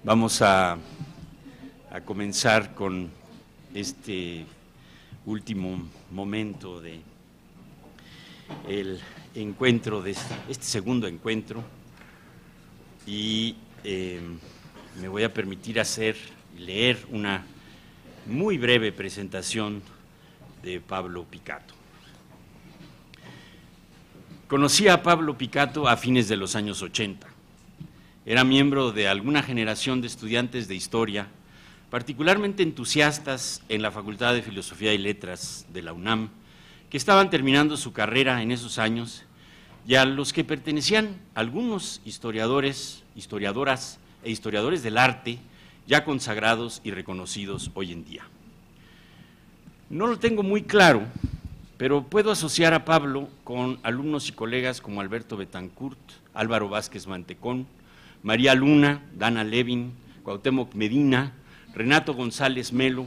Vamos a comenzar con este último momento de el encuentro, de este segundo encuentro, y me voy a permitir leer una muy breve presentación de Pablo Picato. Conocí a Pablo Picato a fines de los años 80. Era miembro de alguna generación de estudiantes de historia, particularmente entusiastas en la Facultad de Filosofía y Letras de la UNAM, que estaban terminando su carrera en esos años, y a los que pertenecían algunos historiadores, historiadoras e historiadores del arte, ya consagrados y reconocidos hoy en día. No lo tengo muy claro, pero puedo asociar a Pablo con alumnos y colegas como Alberto Betancourt, Álvaro Vázquez Mantecón, María Luna, Dana Levin, Cuauhtémoc Medina, Renato González Melo,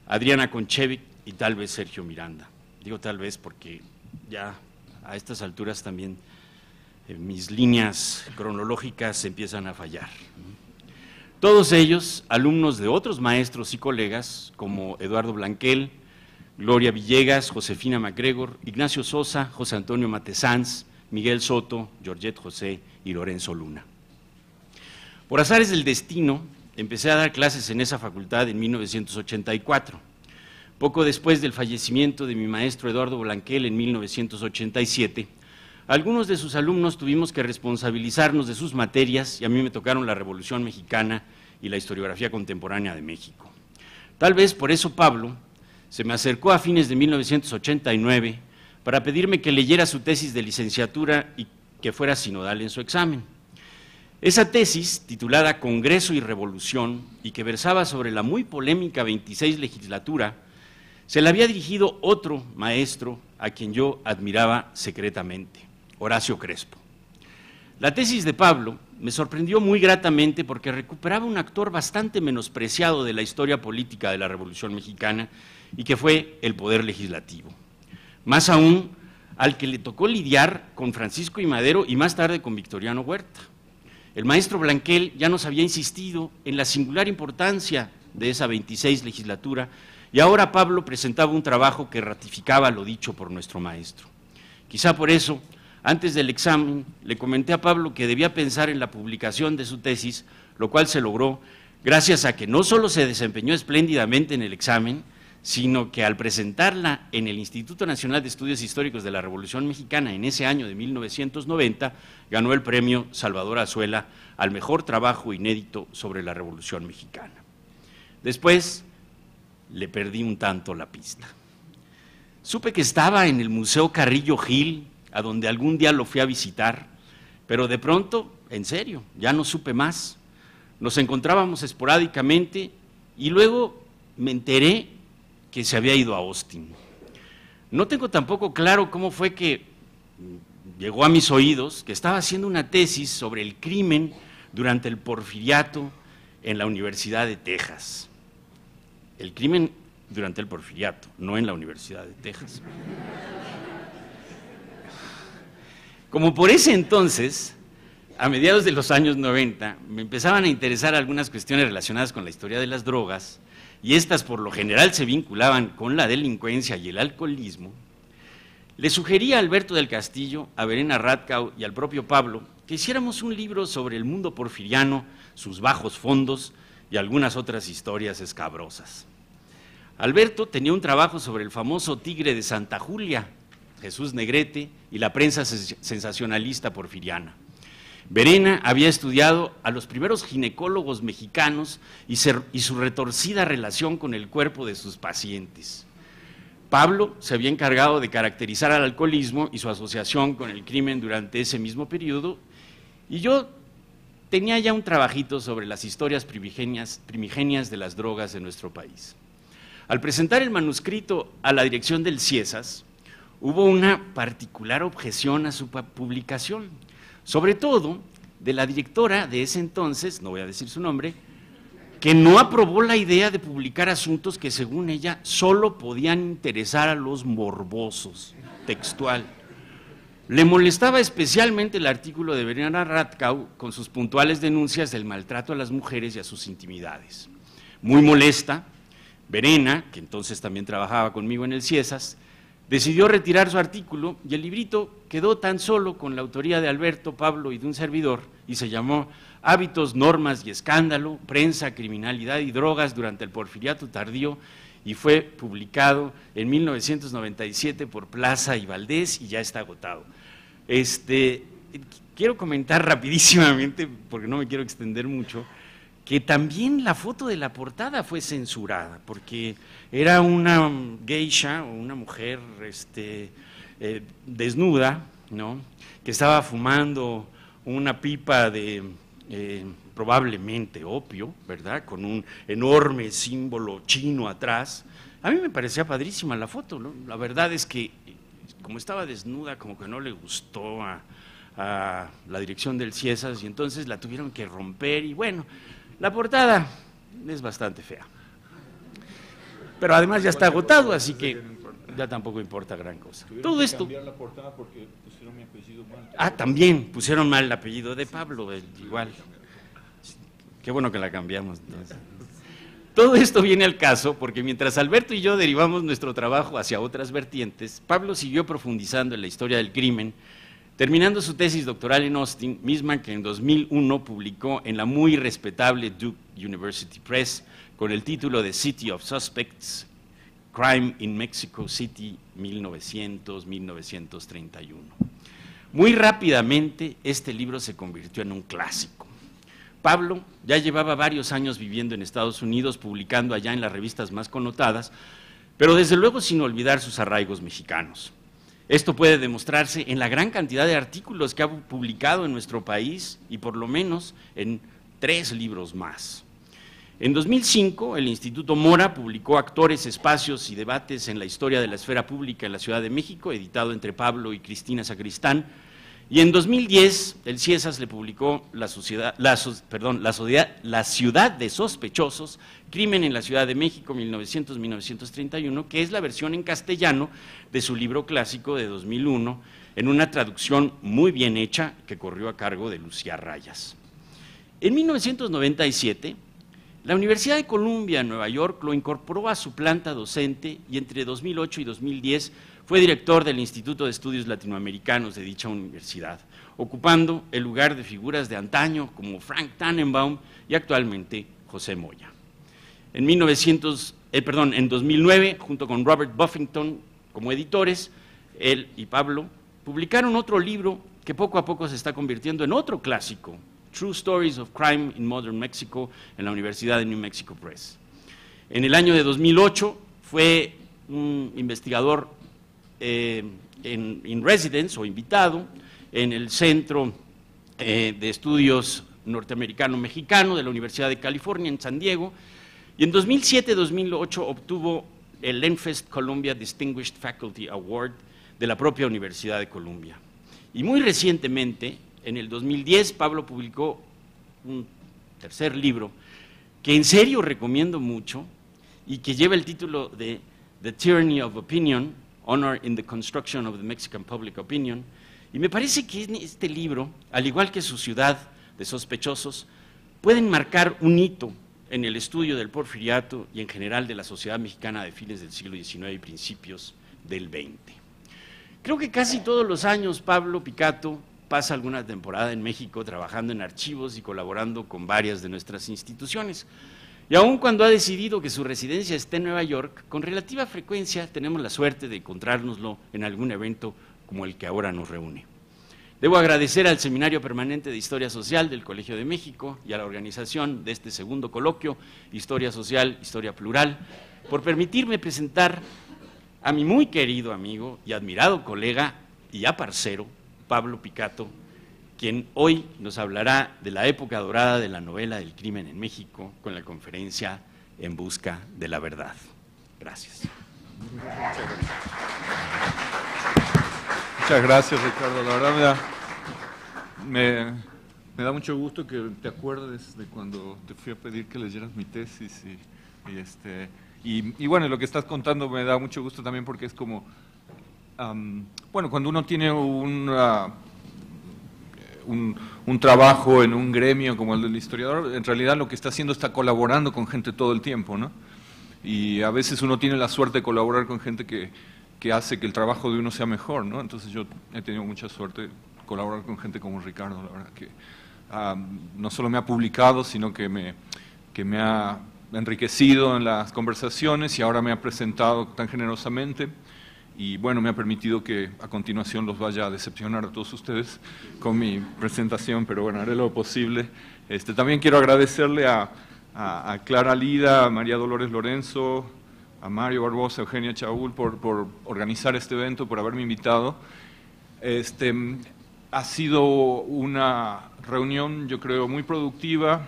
Adriana Conchevic y tal vez Sergio Miranda. Digo tal vez porque ya a estas alturas también mis líneas cronológicas empiezan a fallar. Todos ellos alumnos de otros maestros y colegas como Eduardo Blanquel, Gloria Villegas, Josefina MacGregor, Ignacio Sosa, José Antonio Matesanz, Miguel Soto, Georgette José y Lorenzo Luna. Por azares del destino, empecé a dar clases en esa facultad en 1984. Poco después del fallecimiento de mi maestro Eduardo Blanquel en 1987, algunos de sus alumnos tuvimos que responsabilizarnos de sus materias y a mí me tocaron la Revolución Mexicana y la historiografía contemporánea de México. Tal vez por eso Pablo se me acercó a fines de 1989 para pedirme que leyera su tesis de licenciatura y que fuera sinodal en su examen. Esa tesis, titulada Congreso y Revolución, y que versaba sobre la muy polémica 26 legislatura, se la había dirigido otro maestro a quien yo admiraba secretamente, Horacio Crespo. La tesis de Pablo me sorprendió muy gratamente porque recuperaba un actor bastante menospreciado de la historia política de la Revolución Mexicana y que fue el poder legislativo. Más aún, al que le tocó lidiar con Francisco I. Madero y más tarde con Victoriano Huerta. El maestro Blanquel ya nos había insistido en la singular importancia de esa 26 legislatura y ahora Pablo presentaba un trabajo que ratificaba lo dicho por nuestro maestro. Quizá por eso, antes del examen, le comenté a Pablo que debía pensar en la publicación de su tesis, lo cual se logró gracias a que no solo se desempeñó espléndidamente en el examen, sino que al presentarla en el Instituto Nacional de Estudios Históricos de la Revolución Mexicana en ese año de 1990, ganó el premio Salvador Azuela al mejor trabajo inédito sobre la Revolución Mexicana. Después le perdí un tanto la pista. Supe que estaba en el Museo Carrillo Gil, a donde algún día lo fui a visitar, pero de pronto, en serio, ya no supe más. Nos encontrábamos esporádicamente y luego me enteré que se había ido a Austin. No tengo tampoco claro cómo fue que llegó a mis oídos que estaba haciendo una tesis sobre el crimen durante el Porfiriato en la Universidad de Texas. El crimen durante el Porfiriato, no en la Universidad de Texas. Como por ese entonces, a mediados de los años 90, me empezaban a interesar algunas cuestiones relacionadas con la historia de las drogas, y estas por lo general se vinculaban con la delincuencia y el alcoholismo, le sugerí a Alberto del Castillo, a Verena Radkau y al propio Pablo que hiciéramos un libro sobre el mundo porfiriano, sus bajos fondos y algunas otras historias escabrosas. Alberto tenía un trabajo sobre el famoso tigre de Santa Julia, Jesús Negrete, y la prensa sensacionalista porfiriana. Verena había estudiado a los primeros ginecólogos mexicanos y su retorcida relación con el cuerpo de sus pacientes. Pablo se había encargado de caracterizar al alcoholismo y su asociación con el crimen durante ese mismo periodo, y yo tenía ya un trabajito sobre las historias primigenias de las drogas de nuestro país. Al presentar el manuscrito a la dirección del CIESAS, hubo una particular objeción a su publicación, sobre todo de la directora de ese entonces, no voy a decir su nombre, que no aprobó la idea de publicar asuntos que según ella solo podían interesar a los morbosos, textual. Le molestaba especialmente el artículo de Verena Radkau con sus puntuales denuncias del maltrato a las mujeres y a sus intimidades. Muy molesta, Verena, que entonces también trabajaba conmigo en el Ciesas, decidió retirar su artículo y el librito quedó tan solo con la autoría de Alberto, Pablo y de un servidor y se llamó Hábitos, Normas y Escándalo, Prensa, Criminalidad y Drogas durante el Porfiriato Tardío, y fue publicado en 1997 por Plaza y Valdés y ya está agotado. Quiero comentar rapidísimamente, porque no me quiero extender mucho, que también la foto de la portada fue censurada, porque era una geisha o una mujer desnuda, ¿no?, que estaba fumando una pipa de probablemente opio, ¿verdad?, con un enorme símbolo chino atrás. A mí me parecía padrísima la foto, ¿no? La verdad es que como estaba desnuda, como que no le gustó a la dirección del Ciesas y entonces la tuvieron que romper y bueno, la portada es bastante fea. Pero además ya está agotado, así que ya tampoco importa gran cosa. Todo esto. Cambiar la portada porque pusieron mi apellido mal. Ah, también pusieron mal el apellido de Pablo, igual. Qué bueno que la cambiamos. Entonces. Todo esto viene al caso porque mientras Alberto y yo derivamos nuestro trabajo hacia otras vertientes, Pablo siguió profundizando en la historia del crimen, terminando su tesis doctoral en Austin, misma que en 2001 publicó en la muy respetable Duke University Press con el título de City of Suspects, Crime in Mexico City 1900-1931. Muy rápidamente este libro se convirtió en un clásico. Pablo ya llevaba varios años viviendo en Estados Unidos, publicando allá en las revistas más connotadas, pero desde luego sin olvidar sus arraigos mexicanos. Esto puede demostrarse en la gran cantidad de artículos que ha publicado en nuestro país y por lo menos en 3 libros más. En 2005, el Instituto Mora publicó Actores, Espacios y Debates en la Historia de la Esfera Pública en la Ciudad de México, editado entre Pablo y Cristina Sacristán, y en 2010 el Ciesas le publicó La Ciudad de Sospechosos, Crimen en la Ciudad de México 1900-1931, que es la versión en castellano de su libro clásico de 2001, en una traducción muy bien hecha que corrió a cargo de Lucía Rayas. En 1997, la Universidad de Columbia en Nueva York lo incorporó a su planta docente y entre 2008 y 2010 fue director del Instituto de Estudios Latinoamericanos de dicha universidad, ocupando el lugar de figuras de antaño como Frank Tannenbaum y actualmente José Moya. En 2009, junto con Robert Buffington como editores, él y Pablo publicaron otro libro que poco a poco se está convirtiendo en otro clásico, True Stories of Crime in Modern Mexico, en la Universidad de New Mexico Press. En el año de 2008 fue un investigador in residence o invitado en el Centro de Estudios Norteamericano-Mexicano de la Universidad de California en San Diego, y en 2007-2008 obtuvo el Lenfest Columbia Distinguished Faculty Award de la propia Universidad de Columbia. Y muy recientemente, en el 2010, Pablo publicó un tercer libro que en serio recomiendo mucho y que lleva el título de The Tyranny of Opinion, Honor in the Construction of the Mexican Public Opinion, y me parece que este libro, al igual que su Ciudad de Sospechosos, pueden marcar un hito en el estudio del porfiriato y en general de la sociedad mexicana de fines del siglo XIX y principios del XX. Creo que casi todos los años Pablo Picato pasa alguna temporada en México trabajando en archivos y colaborando con varias de nuestras instituciones. Y aun cuando ha decidido que su residencia esté en Nueva York, con relativa frecuencia tenemos la suerte de encontrárnoslo en algún evento como el que ahora nos reúne. Debo agradecer al Seminario Permanente de Historia Social del Colegio de México y a la organización de este segundo coloquio, Historia Social, Historia Plural, por permitirme presentar a mi muy querido amigo y admirado colega y ya parcero, Pablo Picato, quien hoy nos hablará de la época dorada de la novela del crimen en México con la conferencia En Busca de la Verdad. Gracias. Muchas gracias, Ricardo. La verdad me da mucho gusto que te acuerdes de cuando te fui a pedir que leyeras mi tesis y bueno, lo que estás contando me da mucho gusto también porque es como bueno, cuando uno tiene un trabajo en un gremio como el del historiador, en realidad lo que está haciendo está colaborando con gente todo el tiempo, ¿no? Y a veces uno tiene la suerte de colaborar con gente que hace que el trabajo de uno sea mejor, ¿no? Entonces yo he tenido mucha suerte de colaborar con gente como Ricardo, la verdad que no solo me ha publicado, sino que me ha enriquecido en las conversaciones y ahora me ha presentado tan generosamente. Y bueno, me ha permitido que a continuación los vaya a decepcionar a todos ustedes con mi presentación, pero bueno, haré lo posible. También quiero agradecerle a Clara Lida, a María Dolores Lorenzo, a Mario Barbosa, a Eugenia Chaúl por organizar este evento, por haberme invitado. Ha sido una reunión, yo creo, muy productiva.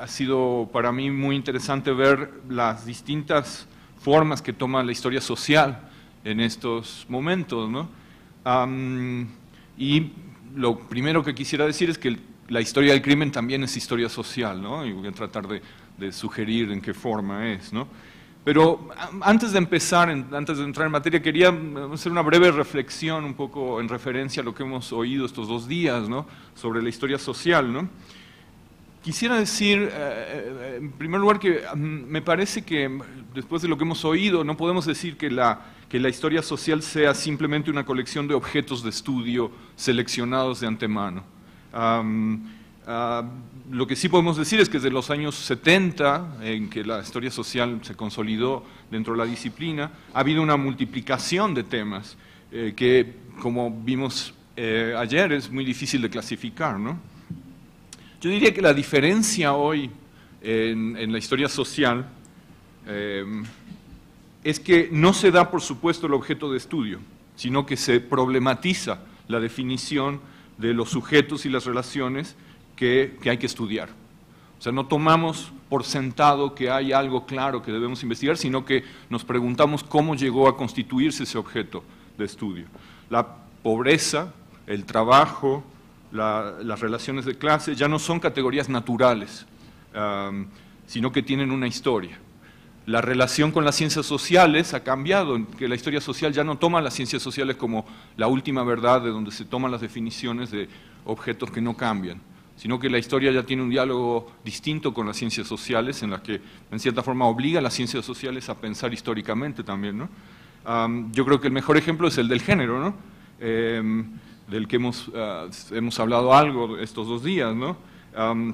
Ha sido para mí muy interesante ver las distintas formas que toma la historia social en estos momentos, ¿no? Y lo primero que quisiera decir es que la historia del crimen también es historia social, ¿no? Y voy a tratar de sugerir en qué forma es, ¿no? Pero antes de empezar, antes de entrar en materia, quería hacer una breve reflexión un poco en referencia a lo que hemos oído estos 2 días, ¿no? Sobre la historia social, ¿no? Quisiera decir, en primer lugar, que me parece que después de lo que hemos oído, no podemos decir que la historia social sea simplemente una colección de objetos de estudio seleccionados de antemano. Lo que sí podemos decir es que desde los años 70, en que la historia social se consolidó dentro de la disciplina, ha habido una multiplicación de temas que, como vimos ayer, es muy difícil de clasificar, ¿no? Yo diría que la diferencia hoy en la historia social es que no se da, por supuesto, el objeto de estudio, sino que se problematiza la definición de los sujetos y las relaciones que hay que estudiar. O sea, no tomamos por sentado que hay algo claro que debemos investigar, sino que nos preguntamos cómo llegó a constituirse ese objeto de estudio. La pobreza, el trabajo, las relaciones de clase ya no son categorías naturales, sino que tienen una historia. La relación con las ciencias sociales ha cambiado, que la historia social ya no toma las ciencias sociales como la última verdad de donde se toman las definiciones de objetos que no cambian, sino que la historia ya tiene un diálogo distinto con las ciencias sociales, en la que en cierta forma obliga a las ciencias sociales a pensar históricamente también, ¿no? Yo creo que el mejor ejemplo es el del género, ¿no? Del que hemos hablado algo estos 2 días, ¿no?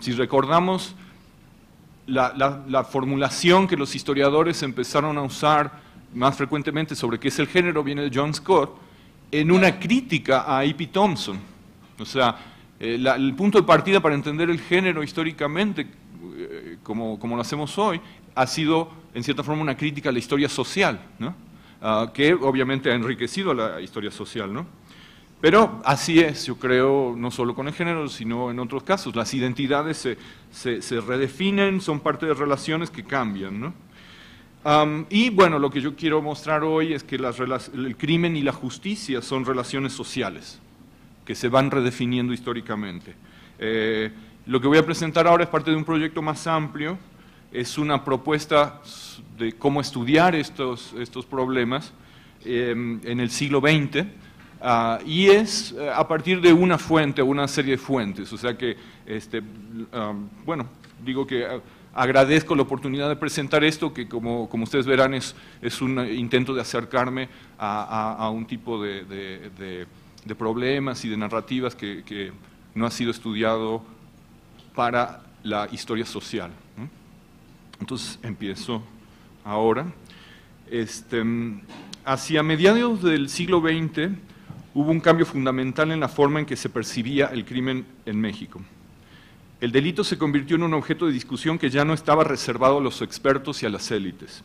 Si recordamos la formulación que los historiadores empezaron a usar más frecuentemente sobre qué es el género, viene de John Scott, en una crítica a E.P. Thompson. O sea, el punto de partida para entender el género históricamente, como lo hacemos hoy, ha sido, en cierta forma, una crítica a la historia social, ¿no? Que obviamente ha enriquecido la historia social, ¿no? Pero así es, yo creo, no solo con el género, sino en otros casos. Las identidades se redefinen, son parte de relaciones que cambian, ¿no? Y bueno, lo que yo quiero mostrar hoy es que el crimen y la justicia son relaciones sociales, que se van redefiniendo históricamente. Lo que voy a presentar ahora es parte de un proyecto más amplio, es una propuesta de cómo estudiar estos problemas en el siglo XX, y es a partir de una fuente, una serie de fuentes, o sea que, bueno, digo que agradezco la oportunidad de presentar esto, que como ustedes verán es un intento de acercarme a un tipo de problemas y de narrativas que no ha sido estudiado para la historia social, ¿no? Entonces empiezo ahora. Hacia mediados del siglo XX hubo un cambio fundamental en la forma en que se percibía el crimen en México. El delito se convirtió en un objeto de discusión que ya no estaba reservado a los expertos y a las élites.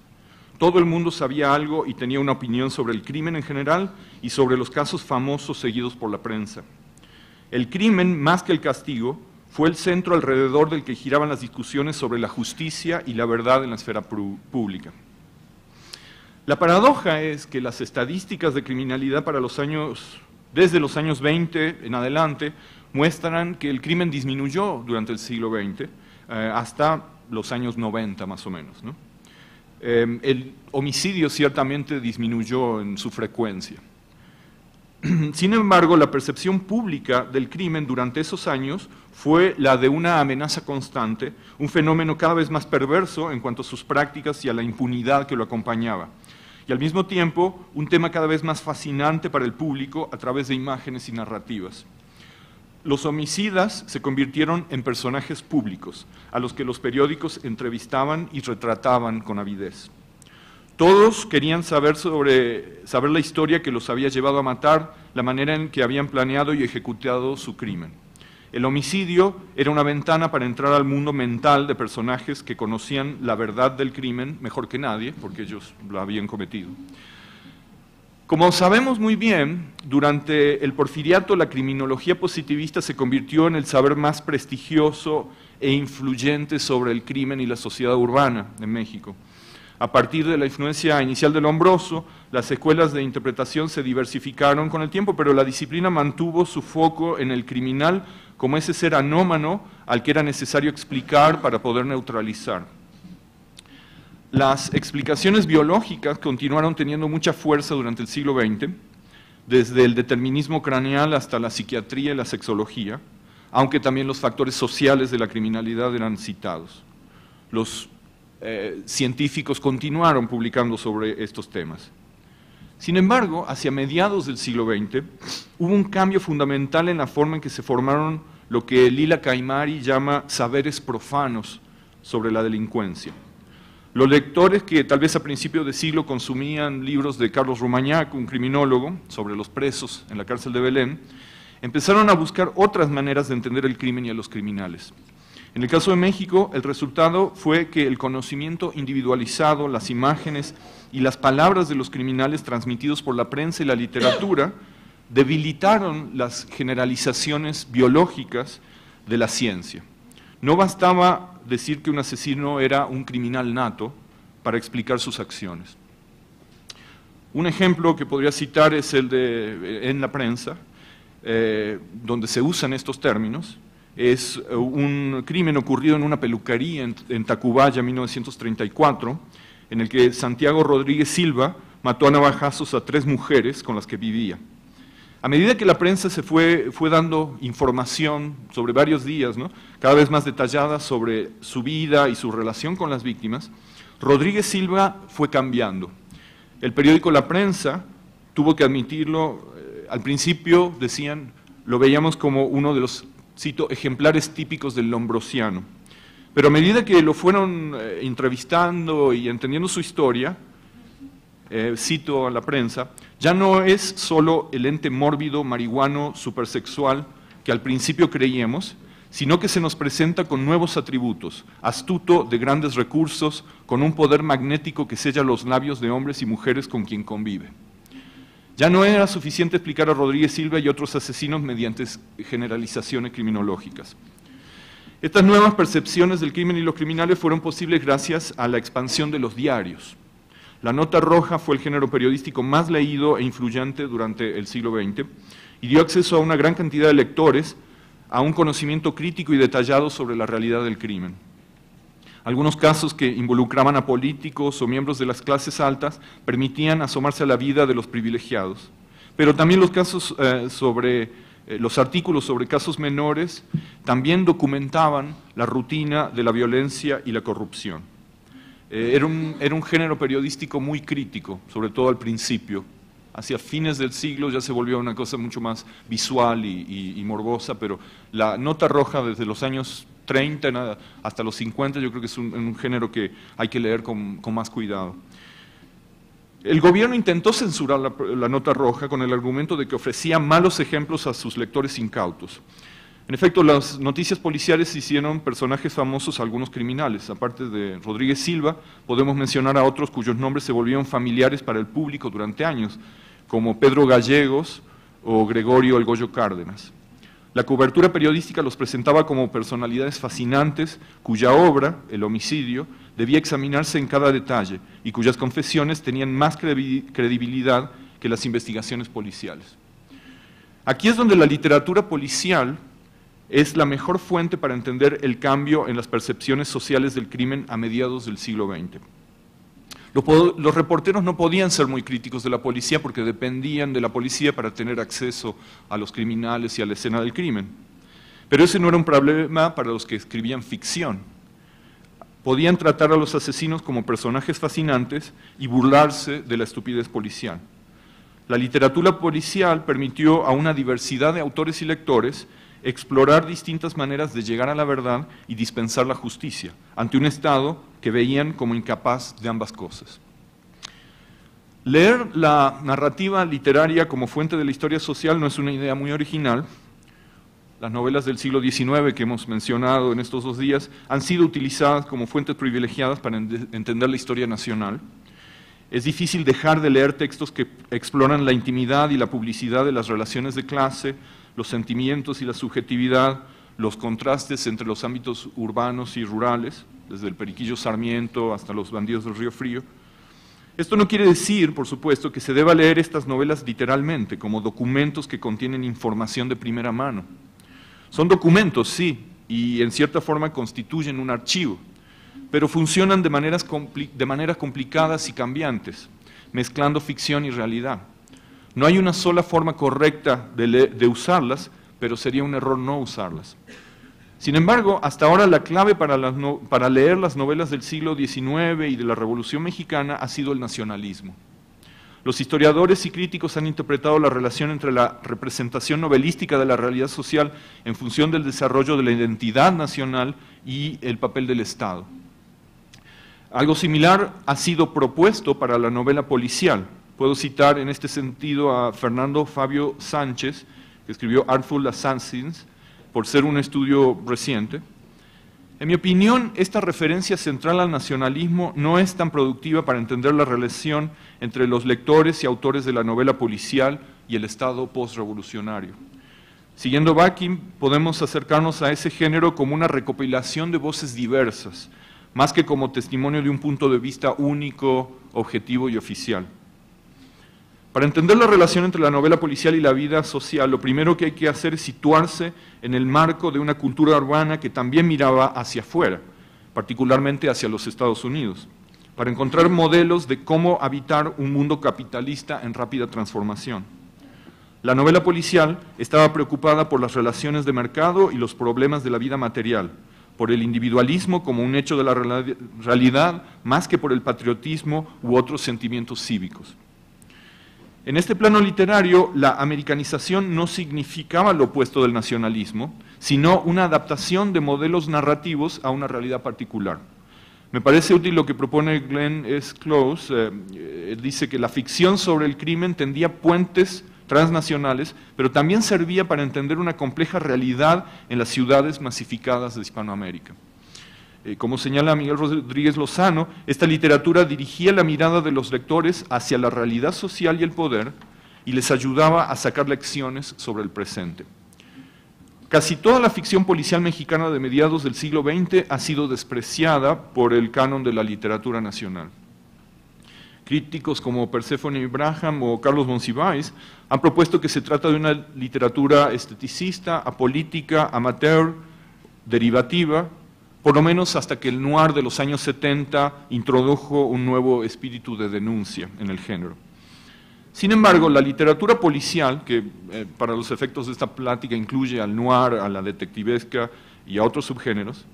Todo el mundo sabía algo y tenía una opinión sobre el crimen en general y sobre los casos famosos seguidos por la prensa. El crimen, más que el castigo, fue el centro alrededor del que giraban las discusiones sobre la justicia y la verdad en la esfera pública. La paradoja es que las estadísticas de criminalidad desde los años 20 en adelante muestran que el crimen disminuyó durante el siglo XX hasta los años 90 más o menos, ¿no? el homicidio ciertamente disminuyó en su frecuencia. Sin embargo, la percepción pública del crimen durante esos años fue la de una amenaza constante, un fenómeno cada vez más perverso en cuanto a sus prácticas y a la impunidad que lo acompañaba. Y al mismo tiempo, un tema cada vez más fascinante para el público a través de imágenes y narrativas. Los homicidas se convirtieron en personajes públicos, a los que los periódicos entrevistaban y retrataban con avidez. Todos querían saber la historia que los había llevado a matar, la manera en que habían planeado y ejecutado su crimen. El homicidio era una ventana para entrar al mundo mental de personajes que conocían la verdad del crimen mejor que nadie, porque ellos lo habían cometido. Como sabemos muy bien, durante el porfiriato la criminología positivista se convirtió en el saber más prestigioso e influyente sobre el crimen y la sociedad urbana en México. A partir de la influencia inicial de Lombroso, las escuelas de interpretación se diversificaron con el tiempo, pero la disciplina mantuvo su foco en el criminal como ese ser anómalo al que era necesario explicar para poder neutralizar. Las explicaciones biológicas continuaron teniendo mucha fuerza durante el siglo XX, desde el determinismo craneal hasta la psiquiatría y la sexología, aunque también los factores sociales de la criminalidad eran citados. Los científicos continuaron publicando sobre estos temas. Sin embargo, hacia mediados del siglo XX, hubo un cambio fundamental en la forma en que se formaron lo que Lila Caimari llama saberes profanos sobre la delincuencia. Los lectores que tal vez a principios de siglo consumían libros de Carlos Rumagnac, un criminólogo, sobre los presos en la cárcel de Belén, empezaron a buscar otras maneras de entender el crimen y a los criminales. En el caso de México, el resultado fue que el conocimiento individualizado, las imágenes y las palabras de los criminales transmitidos por la prensa y la literatura debilitaron las generalizaciones biológicas de la ciencia. No bastaba decir que un asesino era un criminal nato para explicar sus acciones. Un ejemplo que podría citar es el de en la prensa, donde se usan estos términos. Es un crimen ocurrido en una peluquería en Tacubaya, 1934, en el que Santiago Rodríguez Silva mató a navajazos a 3 mujeres con las que vivía. A medida que la prensa se fue dando información sobre varios días, ¿no?, cada vez más detallada sobre su vida y su relación con las víctimas, Rodríguez Silva fue cambiando. El periódico La Prensa tuvo que admitirlo, al principio decían, lo veíamos como uno de los, cito, ejemplares típicos del lombrosiano. Pero a medida que lo fueron entrevistando y entendiendo su historia, cito a La Prensa, ya no es solo el ente mórbido, marihuano, supersexual que al principio creíamos, sino que se nos presenta con nuevos atributos, astuto, de grandes recursos, con un poder magnético que sella los labios de hombres y mujeres con quien convive. Ya no era suficiente explicar a Rodríguez Silva y otros asesinos mediante generalizaciones criminológicas. Estas nuevas percepciones del crimen y los criminales fueron posibles gracias a la expansión de los diarios. La nota roja fue el género periodístico más leído e influyente durante el siglo XX y dio acceso a una gran cantidad de lectores a un conocimiento crítico y detallado sobre la realidad del crimen. Algunos casos que involucraban a políticos o miembros de las clases altas permitían asomarse a la vida de los privilegiados, pero también los casos los artículos sobre casos menores también documentaban la rutina de la violencia y la corrupción. Era un género periodístico muy crítico, sobre todo al principio. Hacia fines del siglo ya se volvió una cosa mucho más visual y morbosa, pero la nota roja desde los años 30 hasta los 50 yo creo que es un género que hay que leer con más cuidado. El gobierno intentó censurar la nota roja con el argumento de que ofrecía malos ejemplos a sus lectores incautos. En efecto, las noticias policiales hicieron personajes famosos a algunos criminales. Aparte de Rodríguez Silva, podemos mencionar a otros cuyos nombres se volvieron familiares para el público durante años, como Pedro Gallegos o Gregorio El Goyo Cárdenas. La cobertura periodística los presentaba como personalidades fascinantes, cuya obra, el homicidio, debía examinarse en cada detalle y cuyas confesiones tenían más credibilidad que las investigaciones policiales. Aquí es donde la literatura policial es la mejor fuente para entender el cambio en las percepciones sociales del crimen a mediados del siglo XX. Los reporteros no podían ser muy críticos de la policía porque dependían de la policía para tener acceso a los criminales y a la escena del crimen. Pero ese no era un problema para los que escribían ficción. Podían tratar a los asesinos como personajes fascinantes y burlarse de la estupidez policial. La literatura policial permitió a una diversidad de autores y lectores explorar distintas maneras de llegar a la verdad y dispensar la justicia ante un Estado que veían como incapaz de ambas cosas. Leer la narrativa literaria como fuente de la historia social no es una idea muy original. Las novelas del siglo XIX que hemos mencionado en estos 2 días han sido utilizadas como fuentes privilegiadas para entender la historia nacional. Es difícil dejar de leer textos que exploran la intimidad y la publicidad de las relaciones de clase, los sentimientos y la subjetividad, los contrastes entre los ámbitos urbanos y rurales, desde el Periquillo Sarmiento hasta los bandidos del Río Frío. Esto no quiere decir, por supuesto, que se deba leer estas novelas literalmente, como documentos que contienen información de primera mano. Son documentos, sí, y en cierta forma constituyen un archivo, pero funcionan de maneras complicadas y cambiantes, mezclando ficción y realidad. No hay una sola forma correcta de usarlas, pero sería un error no usarlas. Sin embargo, hasta ahora la clave para leer las novelas del siglo XIX y de la Revolución Mexicana ha sido el nacionalismo. Los historiadores y críticos han interpretado la relación entre la representación novelística de la realidad social en función del desarrollo de la identidad nacional y el papel del Estado. Algo similar ha sido propuesto para la novela policial. Puedo citar en este sentido a Fernando Fabio Sánchez, que escribió Artful Assassins, por ser un estudio reciente. En mi opinión, esta referencia central al nacionalismo no es tan productiva para entender la relación entre los lectores y autores de la novela policial y el Estado postrevolucionario. Siguiendo Bakin, podemos acercarnos a ese género como una recopilación de voces diversas, más que como testimonio de un punto de vista único, objetivo y oficial. Para entender la relación entre la novela policial y la vida social, lo primero que hay que hacer es situarse en el marco de una cultura urbana que también miraba hacia afuera, particularmente hacia los Estados Unidos, para encontrar modelos de cómo habitar un mundo capitalista en rápida transformación. La novela policial estaba preocupada por las relaciones de mercado y los problemas de la vida material, por el individualismo como un hecho de la realidad, más que por el patriotismo u otros sentimientos cívicos. En este plano literario, la americanización no significaba lo opuesto del nacionalismo, sino una adaptación de modelos narrativos a una realidad particular. Me parece útil lo que propone Glenn S. Close. Dice que la ficción sobre el crimen tendía puentes transnacionales, pero también servía para entender una compleja realidad en las ciudades masificadas de Hispanoamérica. Como señala Miguel Rodríguez Lozano, esta literatura dirigía la mirada de los lectores hacia la realidad social y el poder y les ayudaba a sacar lecciones sobre el presente. Casi toda la ficción policial mexicana de mediados del siglo XX ha sido despreciada por el canon de la literatura nacional. Críticos como Perséfone Ibrahim o Carlos Monsiváis han propuesto que se trata de una literatura esteticista, apolítica, amateur, derivativa, por lo menos hasta que el noir de los años 70 introdujo un nuevo espíritu de denuncia en el género. Sin embargo, la literatura policial, que para los efectos de esta plática incluye al noir, a la detectivesca y a otros subgéneros,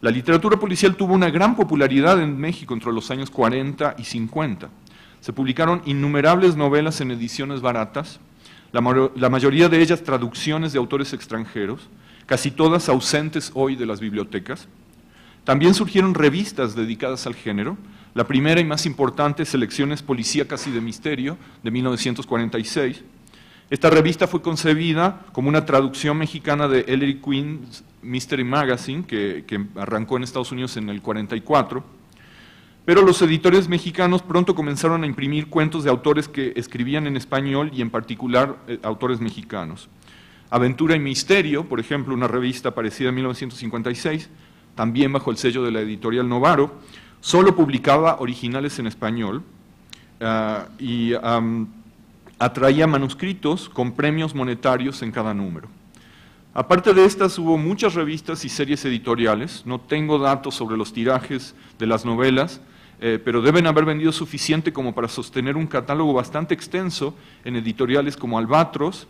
la literatura policial tuvo una gran popularidad en México entre los años 40 y 50. Se publicaron innumerables novelas en ediciones baratas, la mayoría de ellas traducciones de autores extranjeros, casi todas ausentes hoy de las bibliotecas. También surgieron revistas dedicadas al género. La primera y más importante, Selecciones Policíacas y de Misterio, de 1946. Esta revista fue concebida como una traducción mexicana de Ellery Quinn's Mystery Magazine, que arrancó en Estados Unidos en el 44. Pero los editores mexicanos pronto comenzaron a imprimir cuentos de autores que escribían en español y en particular autores mexicanos. Aventura y Misterio, por ejemplo, una revista aparecida en 1956, también bajo el sello de la editorial Novaro, solo publicaba originales en español y atraía manuscritos con premios monetarios en cada número. Aparte de estas, hubo muchas revistas y series editoriales. No tengo datos sobre los tirajes de las novelas, pero deben haber vendido suficiente como para sostener un catálogo bastante extenso en editoriales como Albatros,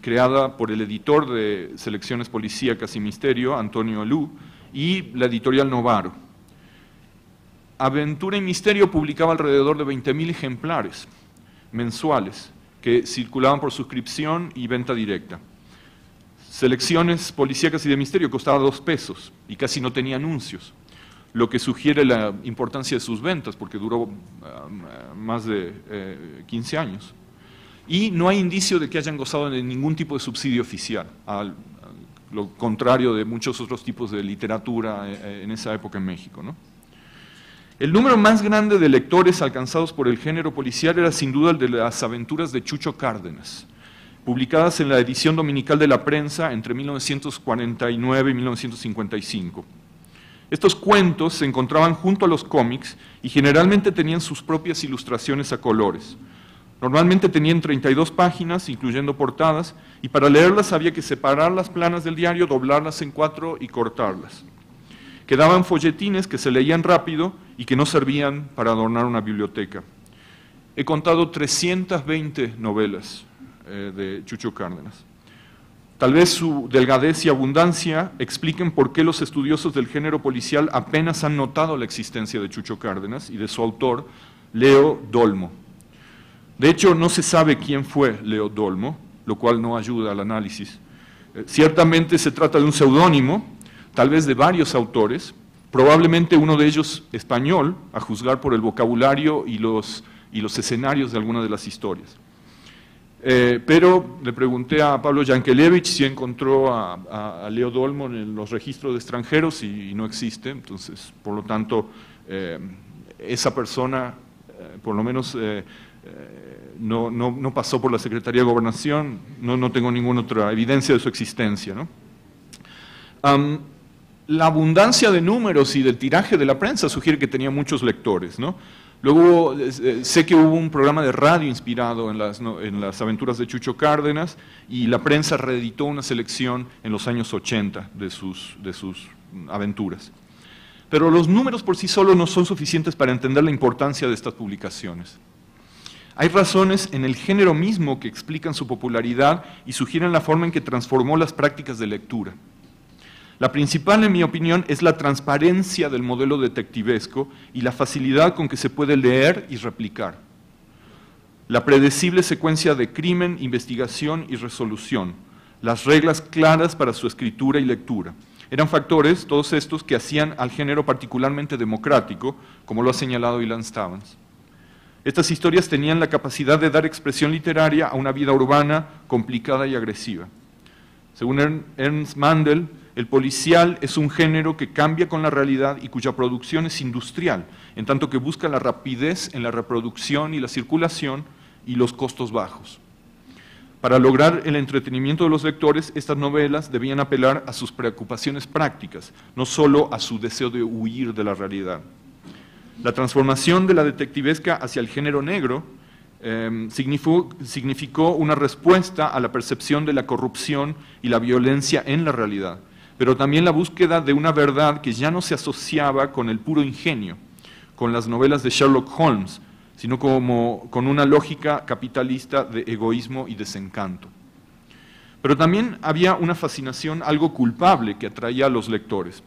creada por el editor de Selecciones Policíacas y Misterio, Antonio Elú, y la editorial Novaro. Aventura y Misterio publicaba alrededor de 20.000 ejemplares mensuales que circulaban por suscripción y venta directa. Selecciones Policíacas y de Misterio costaba 2 pesos y casi no tenía anuncios, lo que sugiere la importancia de sus ventas, porque duró más de 15 años. Y no hay indicio de que hayan gozado de ningún tipo de subsidio oficial, lo contrario de muchos otros tipos de literatura en esa época en México, ¿no? El número más grande de lectores alcanzados por el género policial era sin duda el de las aventuras de Chucho Cárdenas, publicadas en la edición dominical de La Prensa entre 1949 y 1955. Estos cuentos se encontraban junto a los cómics y generalmente tenían sus propias ilustraciones a colores. Normalmente tenían 32 páginas, incluyendo portadas, y para leerlas había que separar las planas del diario, doblarlas en 4 y cortarlas. Quedaban folletines que se leían rápido y que no servían para adornar una biblioteca. He contado 320 novelas de Chucho Cárdenas. Tal vez su delgadez y abundancia expliquen por qué los estudiosos del género policial apenas han notado la existencia de Chucho Cárdenas y de su autor, Leo Dolmo. De hecho, no se sabe quién fue Leo Dolmo, lo cual no ayuda al análisis. Ciertamente se trata de un seudónimo, tal vez de varios autores, probablemente uno de ellos español, a juzgar por el vocabulario y los escenarios de algunas de las historias. Pero le pregunté a Pablo Yankelevich si encontró a Leo Dolmo en los registros de extranjeros y no existe, entonces, por lo tanto, esa persona, por lo menos, no pasó por la Secretaría de Gobernación, no tengo ninguna otra evidencia de su existencia, ¿no? La abundancia de números y del tiraje de la prensa sugiere que tenía muchos lectores, ¿no? Luego sé que hubo un programa de radio inspirado en las aventuras de Chucho Cárdenas y la prensa reeditó una selección en los años 80 de sus aventuras. Pero los números por sí solos no son suficientes para entender la importancia de estas publicaciones. Hay razones en el género mismo que explican su popularidad y sugieren la forma en que transformó las prácticas de lectura. La principal, en mi opinión, es la transparencia del modelo detectivesco y la facilidad con que se puede leer y replicar. La predecible secuencia de crimen, investigación y resolución, las reglas claras para su escritura y lectura. Eran factores, todos estos, que hacían al género particularmente democrático, como lo ha señalado Ilan Stavans. Estas historias tenían la capacidad de dar expresión literaria a una vida urbana complicada y agresiva. Según Ernst Mandel, el policial es un género que cambia con la realidad y cuya producción es industrial, en tanto que busca la rapidez en la reproducción y la circulación y los costos bajos. Para lograr el entretenimiento de los lectores, estas novelas debían apelar a sus preocupaciones prácticas, no solo a su deseo de huir de la realidad. La transformación de la detectivesca hacia el género negro significó una respuesta a la percepción de la corrupción y la violencia en la realidad, pero también la búsqueda de una verdad que ya no se asociaba con el puro ingenio, con las novelas de Sherlock Holmes, sino con una lógica capitalista de egoísmo y desencanto. Pero también había una fascinación algo culpable que atraía a los lectores.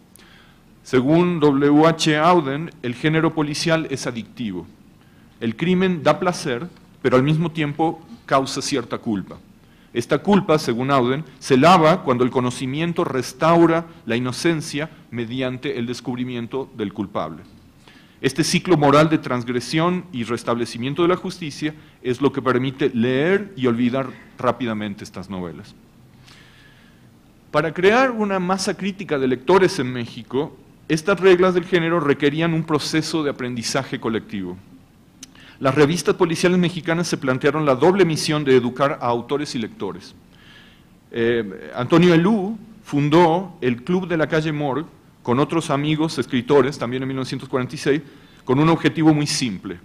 Según W.H. Auden, el género policial es adictivo. El crimen da placer, pero al mismo tiempo causa cierta culpa. Esta culpa, según Auden, se lava cuando el conocimiento restaura la inocencia mediante el descubrimiento del culpable. Este ciclo moral de transgresión y restablecimiento de la justicia es lo que permite leer y olvidar rápidamente estas novelas. Para crear una masa crítica de lectores en México, estas reglas del género requerían un proceso de aprendizaje colectivo. Las revistas policiales mexicanas se plantearon la doble misión de educar a autores y lectores. Antonio Elú fundó el Club de la Calle Morgue con otros amigos escritores, también en 1946, con un objetivo muy simple.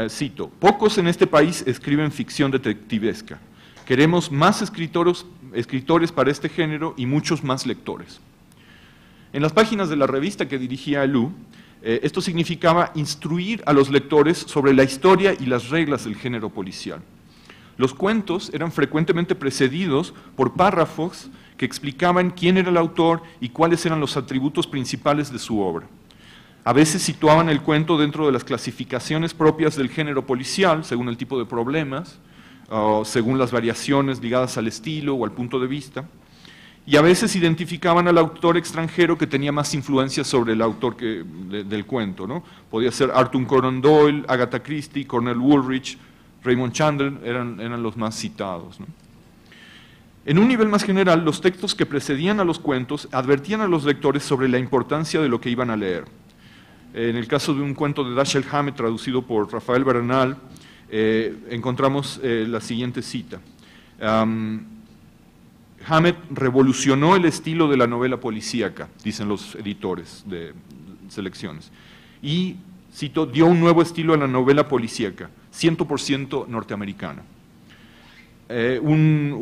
Cito: pocos en este país escriben ficción detectivesca. Queremos más escritores para este género y muchos más lectores. En las páginas de la revista que dirigía Elú, Esto significaba instruir a los lectores sobre la historia y las reglas del género policial. Los cuentos eran frecuentemente precedidos por párrafos que explicaban quién era el autor y cuáles eran los atributos principales de su obra. A veces situaban el cuento dentro de las clasificaciones propias del género policial, según el tipo de problemas, o según las variaciones ligadas al estilo o al punto de vista, y a veces identificaban al autor extranjero que tenía más influencia sobre el autor del cuento, ¿no? Podía ser Arthur Conan Doyle, Agatha Christie, Cornell Woolrich, Raymond Chandler, eran los más citados, ¿no? En un nivel más general, los textos que precedían a los cuentos advertían a los lectores sobre la importancia de lo que iban a leer. En el caso de un cuento de Dashiell Hammett, traducido por Rafael Bernal, encontramos la siguiente cita. Hammett revolucionó el estilo de la novela policíaca, dicen los editores de selecciones, y, cito, dio un nuevo estilo a la novela policíaca, 100% norteamericana. Un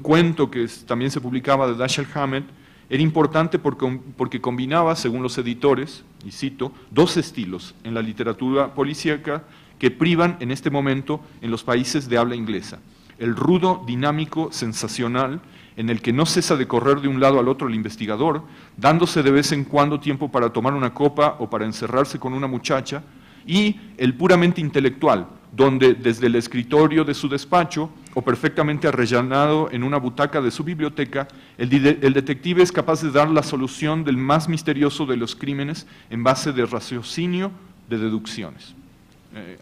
cuento que también se publicaba de Dashiell Hammett era importante porque combinaba, según los editores, y cito, dos estilos en la literatura policíaca que privan en este momento en los países de habla inglesa. El rudo, dinámico, sensacional, en el que no cesa de correr de un lado al otro el investigador, dándose de vez en cuando tiempo para tomar una copa o para encerrarse con una muchacha, y el puramente intelectual, donde desde el escritorio de su despacho o perfectamente arrellanado en una butaca de su biblioteca, el detective es capaz de dar la solución del más misterioso de los crímenes en base de raciocinio, de deducciones.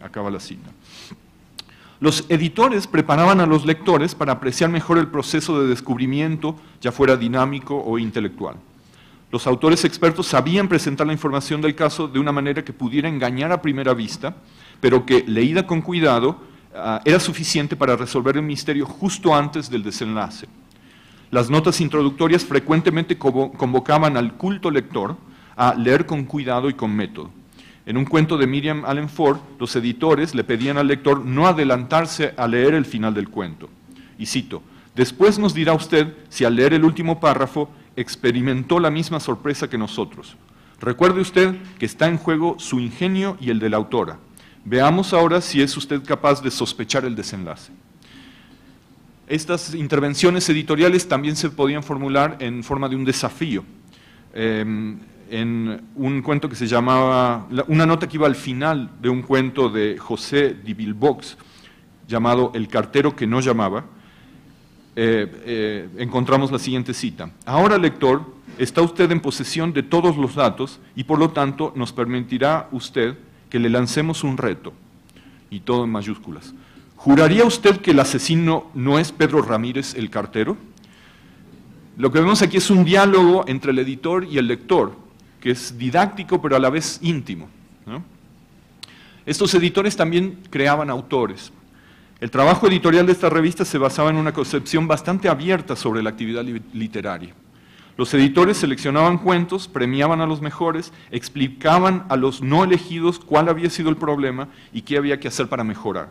Acaba la cita. Los editores preparaban a los lectores para apreciar mejor el proceso de descubrimiento, ya fuera dinámico o intelectual. Los autores expertos sabían presentar la información del caso de una manera que pudiera engañar a primera vista, pero que, leída con cuidado, era suficiente para resolver el misterio justo antes del desenlace. Las notas introductorias frecuentemente convocaban al culto lector a leer con cuidado y con método. En un cuento de Miriam Allen Ford, los editores le pedían al lector no adelantarse a leer el final del cuento. Y cito, después nos dirá usted si al leer el último párrafo experimentó la misma sorpresa que nosotros. Recuerde usted que está en juego su ingenio y el de la autora. Veamos ahora si es usted capaz de sospechar el desenlace. Estas intervenciones editoriales también se podían formular en forma de un desafío. En un cuento que se llamaba, una nota que iba al final de un cuento de José de Villebox, llamado El cartero que no llamaba, encontramos la siguiente cita. Ahora, lector, está usted en posesión de todos los datos y por lo tanto nos permitirá usted que le lancemos un reto, y todo en mayúsculas. ¿Juraría usted que el asesino no es Pedro Ramírez el cartero? Lo que vemos aquí es un diálogo entre el editor y el lector, que es didáctico pero a la vez íntimo, ¿no? Estos editores también creaban autores. El trabajo editorial de esta revista se basaba en una concepción bastante abierta sobre la actividad literaria. Los editores seleccionaban cuentos, premiaban a los mejores, explicaban a los no elegidos cuál había sido el problema y qué había que hacer para mejorar.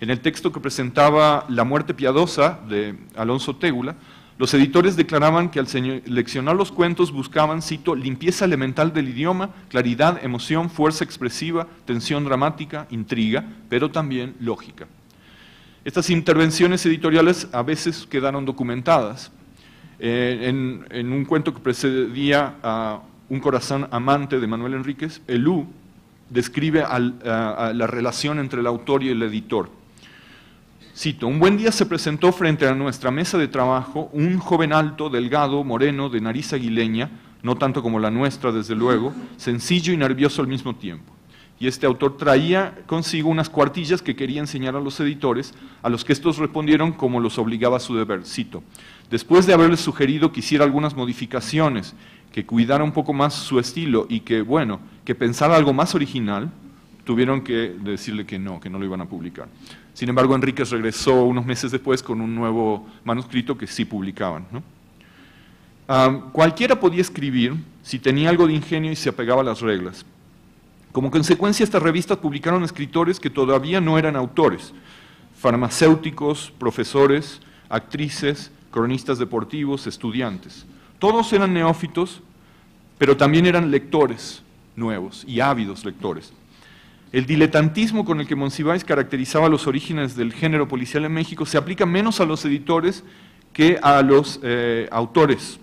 En el texto que presentaba La muerte piadosa de Alonso Tégula, los editores declaraban que al seleccionar los cuentos buscaban, cito, limpieza elemental del idioma, claridad, emoción, fuerza expresiva, tensión dramática, intriga, pero también lógica. Estas intervenciones editoriales a veces quedaron documentadas. En un cuento que precedía a Un corazón amante de Manuel Enríquez, Elú describe a la relación entre el autor y el editor. Cito, un buen día se presentó frente a nuestra mesa de trabajo un joven alto, delgado, moreno, de nariz aguileña, no tanto como la nuestra, desde luego, sencillo y nervioso al mismo tiempo. Y este autor traía consigo unas cuartillas que quería enseñar a los editores, a los que estos respondieron como los obligaba su deber. Cito, después de haberles sugerido que hiciera algunas modificaciones, que cuidara un poco más su estilo y que, bueno, que pensara algo más original, tuvieron que decirle que no lo iban a publicar. Sin embargo, Enríquez regresó unos meses después con un nuevo manuscrito que sí publicaban, ¿no? Cualquiera podía escribir si tenía algo de ingenio y se apegaba a las reglas. Como consecuencia, estas revistas publicaron escritores que todavía no eran autores, farmacéuticos, profesores, actrices, cronistas deportivos, estudiantes. Todos eran neófitos pero también eran lectores nuevos y ávidos lectores. El diletantismo con el que Monsiváis caracterizaba los orígenes del género policial en México se aplica menos a los editores que a los autores,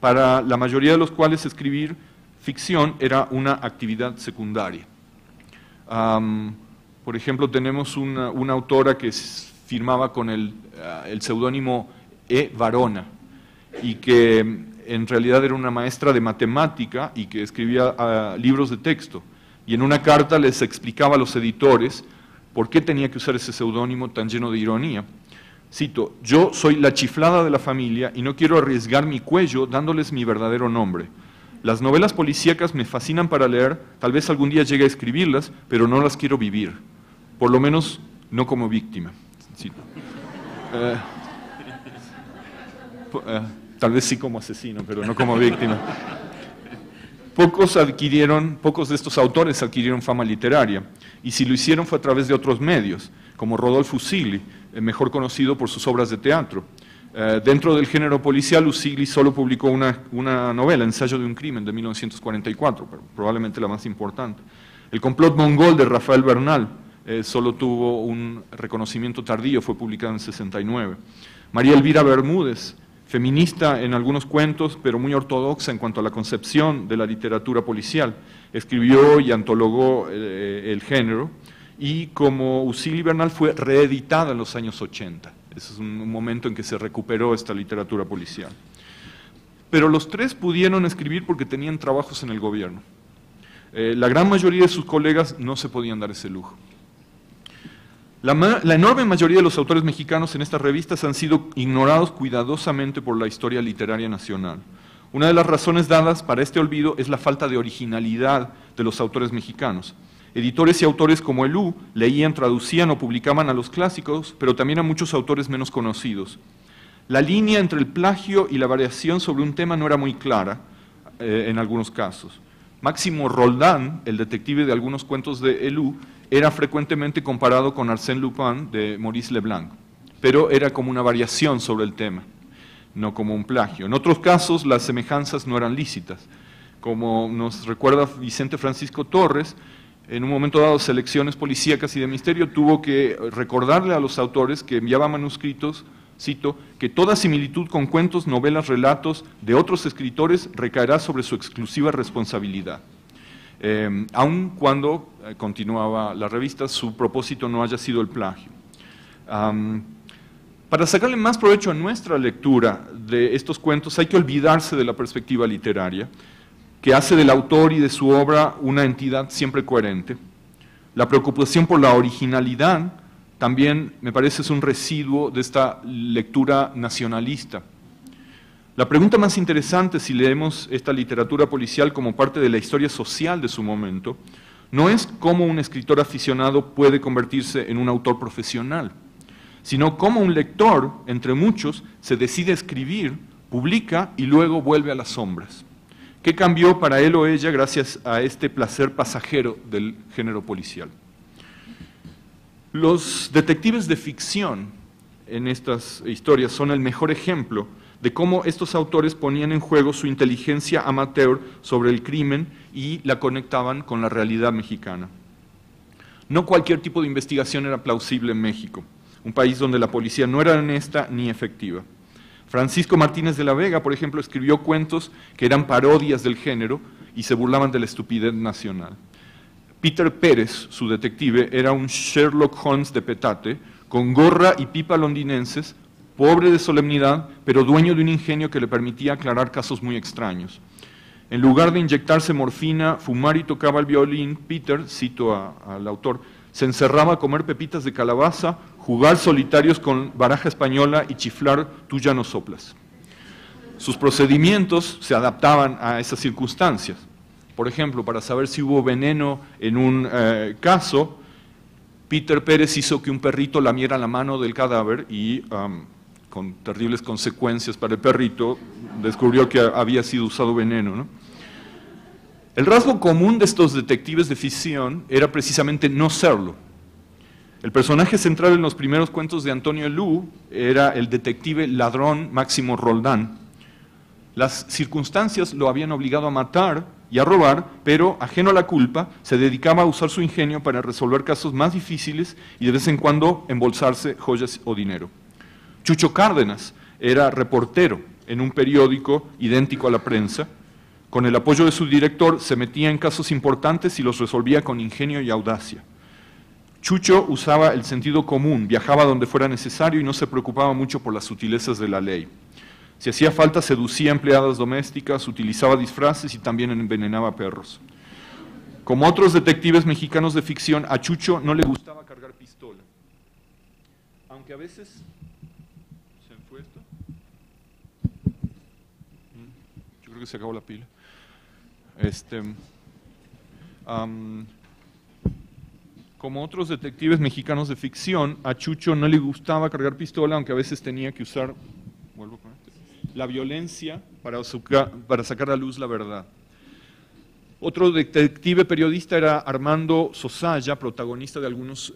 para la mayoría de los cuales escribir ficción era una actividad secundaria. Por ejemplo, tenemos una autora que firmaba con el seudónimo E. Varona y que en realidad era una maestra de matemática y que escribía libros de texto. Y en una carta les explicaba a los editores por qué tenía que usar ese seudónimo tan lleno de ironía. Cito: yo soy la chiflada de la familia y no quiero arriesgar mi cuello dándoles mi verdadero nombre. Las novelas policíacas me fascinan para leer, tal vez algún día llegue a escribirlas, pero no las quiero vivir. Por lo menos no como víctima. Cito. Tal vez sí como asesino, pero no como víctima. Pocos de estos autores adquirieron fama literaria, y si lo hicieron fue a través de otros medios, como Rodolfo Usigli, mejor conocido por sus obras de teatro. Dentro del género policial, Usigli solo publicó una novela, Ensayo de un crimen, de 1944, pero probablemente la más importante. El complot mongol de Rafael Bernal solo tuvo un reconocimiento tardío, fue publicado en 69. María Elvira Bermúdez, feminista en algunos cuentos, pero muy ortodoxa en cuanto a la concepción de la literatura policial, escribió y antologó el género, y como Usigli Bernal fue reeditada en los años 80. Ese es un momento en que se recuperó esta literatura policial. Pero los tres pudieron escribir porque tenían trabajos en el gobierno. La gran mayoría de sus colegas no se podían dar ese lujo. La enorme mayoría de los autores mexicanos en estas revistas han sido ignorados cuidadosamente por la historia literaria nacional. Una de las razones dadas para este olvido es la falta de originalidad de los autores mexicanos. Editores y autores como Elú leían, traducían o publicaban a los clásicos, pero también a muchos autores menos conocidos. La línea entre el plagio y la variación sobre un tema no era muy clara en algunos casos. Máximo Roldán, el detective de algunos cuentos de Elú, era frecuentemente comparado con Arsène Lupin de Maurice Leblanc, pero era como una variación sobre el tema, no como un plagio. En otros casos, las semejanzas no eran lícitas. Como nos recuerda Vicente Francisco Torres, en un momento dado, Selecciones Policíacas y de Misterio tuvo que recordarle a los autores que enviaban manuscritos, cito, que toda similitud con cuentos, novelas, relatos de otros escritores recaerá sobre su exclusiva responsabilidad. Aun cuando, continuaba la revista, su propósito no haya sido el plagio. Para sacarle más provecho a nuestra lectura de estos cuentos hay que olvidarse de la perspectiva literaria, que hace del autor y de su obra una entidad siempre coherente. La preocupación por la originalidad también me parece es un residuo de esta lectura nacionalista. La pregunta más interesante, si leemos esta literatura policial como parte de la historia social de su momento, no es cómo un escritor aficionado puede convertirse en un autor profesional, sino cómo un lector, entre muchos, se decide a escribir, publica y luego vuelve a las sombras. ¿Qué cambió para él o ella gracias a este placer pasajero del género policial? Los detectives de ficción en estas historias son el mejor ejemplo de cómo estos autores ponían en juego su inteligencia amateur sobre el crimen y la conectaban con la realidad mexicana. No cualquier tipo de investigación era plausible en México, un país donde la policía no era honesta ni efectiva. Francisco Martínez de la Vega, por ejemplo, escribió cuentos que eran parodias del género y se burlaban de la estupidez nacional. Peter Pérez, su detective, era un Sherlock Holmes de petate, con gorra y pipa londinenses, pobre de solemnidad, pero dueño de un ingenio que le permitía aclarar casos muy extraños. En lugar de inyectarse morfina, fumar y tocaba el violín, Peter, cito al autor, se encerraba a comer pepitas de calabaza, jugar solitarios con baraja española y chiflar "tú ya no soplas". Sus procedimientos se adaptaban a esas circunstancias. Por ejemplo, para saber si hubo veneno en un caso, Peter Pérez hizo que un perrito lamiera la mano del cadáver y, con terribles consecuencias para el perrito, descubrió que había sido usado veneno, ¿no? El rasgo común de estos detectives de ficción era precisamente no serlo. El personaje central en los primeros cuentos de Antonio Elú era el detective ladrón Máximo Roldán. Las circunstancias lo habían obligado a matar y a robar, pero, ajeno a la culpa, se dedicaba a usar su ingenio para resolver casos más difíciles y de vez en cuando embolsarse joyas o dinero. Chucho Cárdenas era reportero en un periódico idéntico a La Prensa. Con el apoyo de su director se metía en casos importantes y los resolvía con ingenio y audacia. Chucho usaba el sentido común, viajaba donde fuera necesario y no se preocupaba mucho por las sutilezas de la ley. Si hacía falta, seducía a empleadas domésticas, utilizaba disfraces y también envenenaba perros. Como otros detectives mexicanos de ficción, a Chucho no le gustaba cargar pistola. Aunque a veces... ¿Se me fue esto? Yo creo que se acabó la pila. Como otros detectives mexicanos de ficción, a Chucho no le gustaba cargar pistola, aunque a veces tenía que usar... Vuelvo con la violencia para sacar a luz la verdad. Otro detective periodista era Armando Sosaya, protagonista de algunos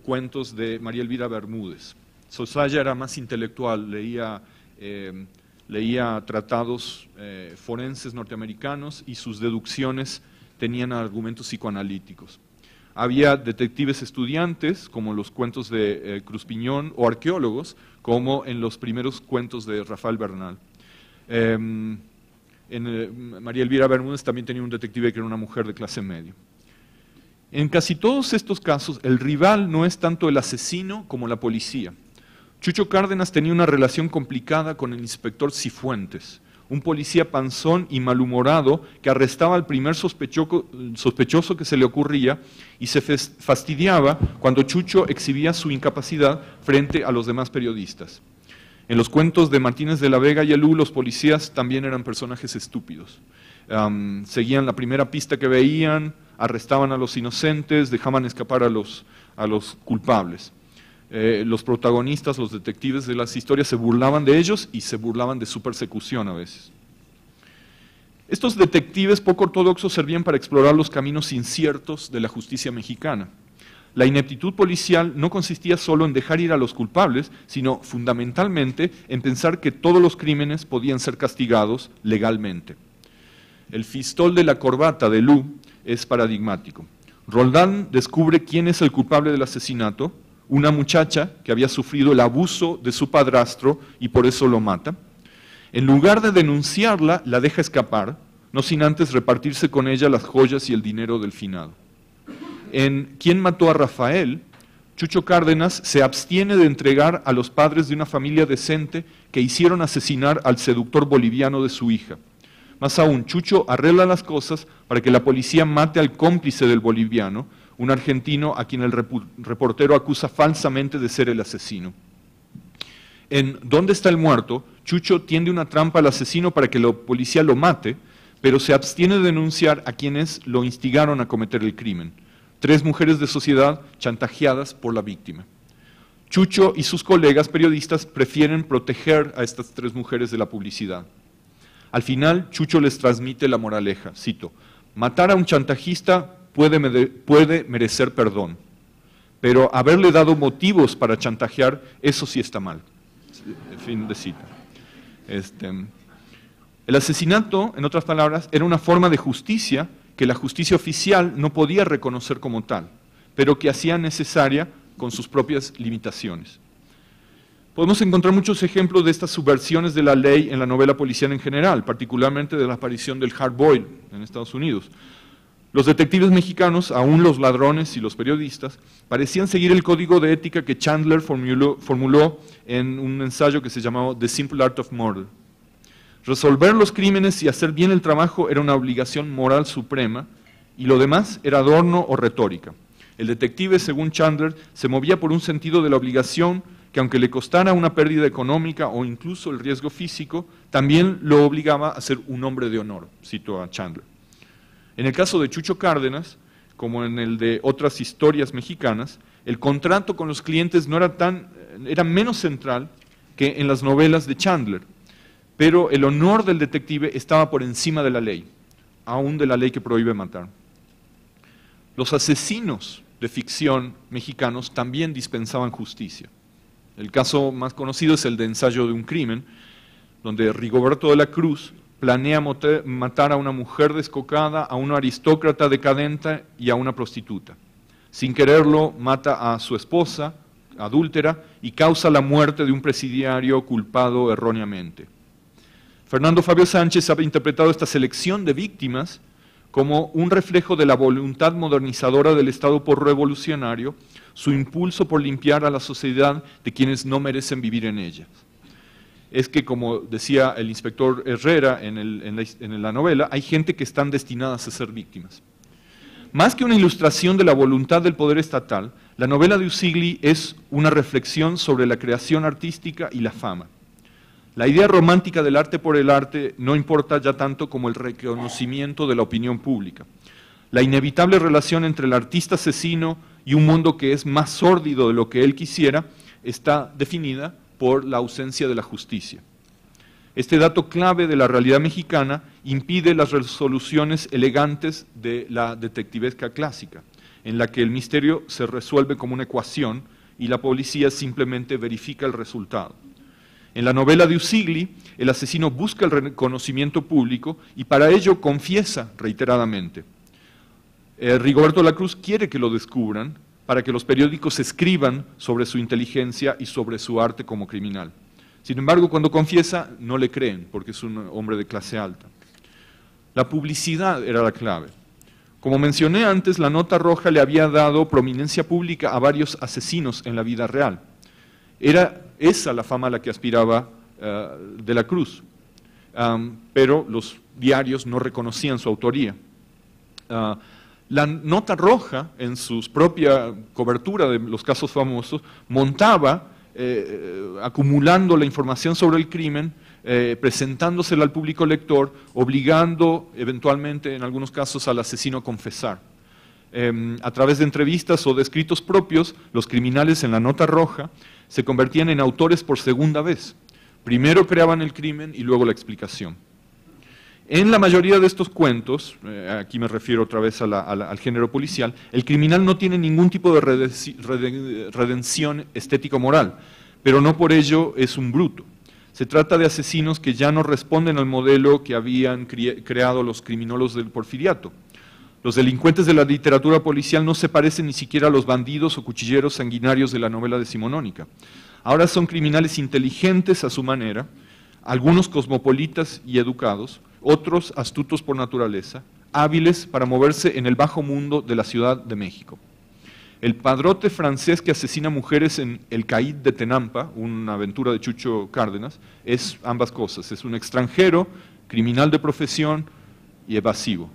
cuentos de María Elvira Bermúdez. Sosaya era más intelectual, leía tratados forenses norteamericanos y sus deducciones tenían argumentos psicoanalíticos. Había detectives estudiantes, como los cuentos de Cruz Piñón, o arqueólogos, como en los primeros cuentos de Rafael Bernal. María Elvira Bermúdez también tenía un detective que era una mujer de clase media. En casi todos estos casos, el rival no es tanto el asesino como la policía. Chucho Cárdenas tenía una relación complicada con el inspector Cifuentes, un policía panzón y malhumorado que arrestaba al primer sospechoso que se le ocurría y se fastidiaba cuando Chucho exhibía su incapacidad frente a los demás periodistas. En los cuentos de Martínez de la Vega y Elú, los policías también eran personajes estúpidos. Seguían la primera pista que veían, arrestaban a los inocentes, dejaban escapar a los culpables. Los protagonistas, los detectives de las historias se burlaban de ellos y se burlaban de su persecución a veces. Estos detectives poco ortodoxos servían para explorar los caminos inciertos de la justicia mexicana. La ineptitud policial no consistía solo en dejar ir a los culpables, sino fundamentalmente en pensar que todos los crímenes podían ser castigados legalmente. El fistol de la corbata de Lu es paradigmático. Roldán descubre quién es el culpable del asesinato, una muchacha que había sufrido el abuso de su padrastro y por eso lo mata. En lugar de denunciarla, la deja escapar, no sin antes repartirse con ella las joyas y el dinero del finado. En ¿Quién mató a Rafael?, Chucho Cárdenas se abstiene de entregar a los padres de una familia decente que hicieron asesinar al seductor boliviano de su hija. Más aún, Chucho arregla las cosas para que la policía mate al cómplice del boliviano, un argentino a quien el reportero acusa falsamente de ser el asesino. En ¿Dónde está el muerto?, Chucho tiende una trampa al asesino para que la policía lo mate, pero se abstiene de denunciar a quienes lo instigaron a cometer el crimen. 3 mujeres de sociedad chantajeadas por la víctima. Chucho y sus colegas periodistas prefieren proteger a estas 3 mujeres de la publicidad. Al final, Chucho les transmite la moraleja, cito: matar a un chantajista puede merecer perdón, pero haberle dado motivos para chantajear, eso sí está mal. Fin de cita. El asesinato, en otras palabras, era una forma de justicia que la justicia oficial no podía reconocer como tal, pero que hacía necesaria con sus propias limitaciones. Podemos encontrar muchos ejemplos de estas subversiones de la ley en la novela policial en general, particularmente de la aparición del hard boiled en Estados Unidos. Los detectives mexicanos, aún los ladrones y los periodistas, parecían seguir el código de ética que Chandler formuló en un ensayo que se llamaba The Simple Art of Murder. Resolver los crímenes y hacer bien el trabajo era una obligación moral suprema, y lo demás era adorno o retórica. El detective, según Chandler, se movía por un sentido de la obligación que, aunque le costara una pérdida económica o incluso el riesgo físico, también lo obligaba a ser un hombre de honor, cito a Chandler. En el caso de Chucho Cárdenas, como en el de otras historias mexicanas, el contrato con los clientes no era menos central que en las novelas de Chandler, pero el honor del detective estaba por encima de la ley, aún de la ley que prohíbe matar. Los asesinos de ficción mexicanos también dispensaban justicia. El caso más conocido es el de Ensayo de un crimen. donde Rigoberto de la Cruz planea matar a una mujer descocada, a una aristócrata decadente y a una prostituta. Sin quererlo, mata a su esposa, adúltera, y causa la muerte de un presidiario culpado erróneamente. Fernando Fabio Sánchez ha interpretado esta selección de víctimas como un reflejo de la voluntad modernizadora del Estado por-revolucionario, su impulso por limpiar a la sociedad de quienes no merecen vivir en ella. Es que, como decía el inspector Herrera en la novela, hay gente que están destinadas a ser víctimas. Más que una ilustración de la voluntad del poder estatal, la novela de Usigli es una reflexión sobre la creación artística y la fama. La idea romántica del arte por el arte no importa ya tanto como el reconocimiento de la opinión pública. La inevitable relación entre el artista asesino y un mundo que es más sórdido de lo que él quisiera está definida por la ausencia de la justicia. Este dato clave de la realidad mexicana impide las resoluciones elegantes de la detectivesca clásica, en la que el misterio se resuelve como una ecuación y la policía simplemente verifica el resultado. En la novela de Usigli, el asesino busca el reconocimiento público y para ello confiesa reiteradamente. Rigoberto de la Cruz quiere que lo descubran para que los periódicos escriban sobre su inteligencia y sobre su arte como criminal. Sin embargo, cuando confiesa, no le creen, porque es un hombre de clase alta. La publicidad era la clave. Como mencioné antes, la nota roja le había dado prominencia pública a varios asesinos en la vida real. Era esa la fama a la que aspiraba de la Cruz, pero los diarios no reconocían su autoría. La nota roja, en su propia cobertura de los casos famosos, montaba, acumulando la información sobre el crimen, presentándosela al público lector, obligando eventualmente, en algunos casos, al asesino a confesar. A través de entrevistas o de escritos propios, los criminales en la nota roja se convertían en autores por segunda vez. Primero creaban el crimen y luego la explicación. En la mayoría de estos cuentos, aquí me refiero otra vez al género policial, el criminal no tiene ningún tipo de redención estético-moral, pero no por ello es un bruto. Se trata de asesinos que ya no responden al modelo que habían creado los criminólogos del Porfiriato. Los delincuentes de la literatura policial no se parecen ni siquiera a los bandidos o cuchilleros sanguinarios de la novela decimonónica. Ahora son criminales inteligentes a su manera, algunos cosmopolitas y educados, otros astutos por naturaleza, hábiles para moverse en el bajo mundo de la Ciudad de México. El padrote francés que asesina mujeres en El Caid de Tenampa, una aventura de Chucho Cárdenas, es ambas cosas. Es un extranjero, criminal de profesión y evasivo.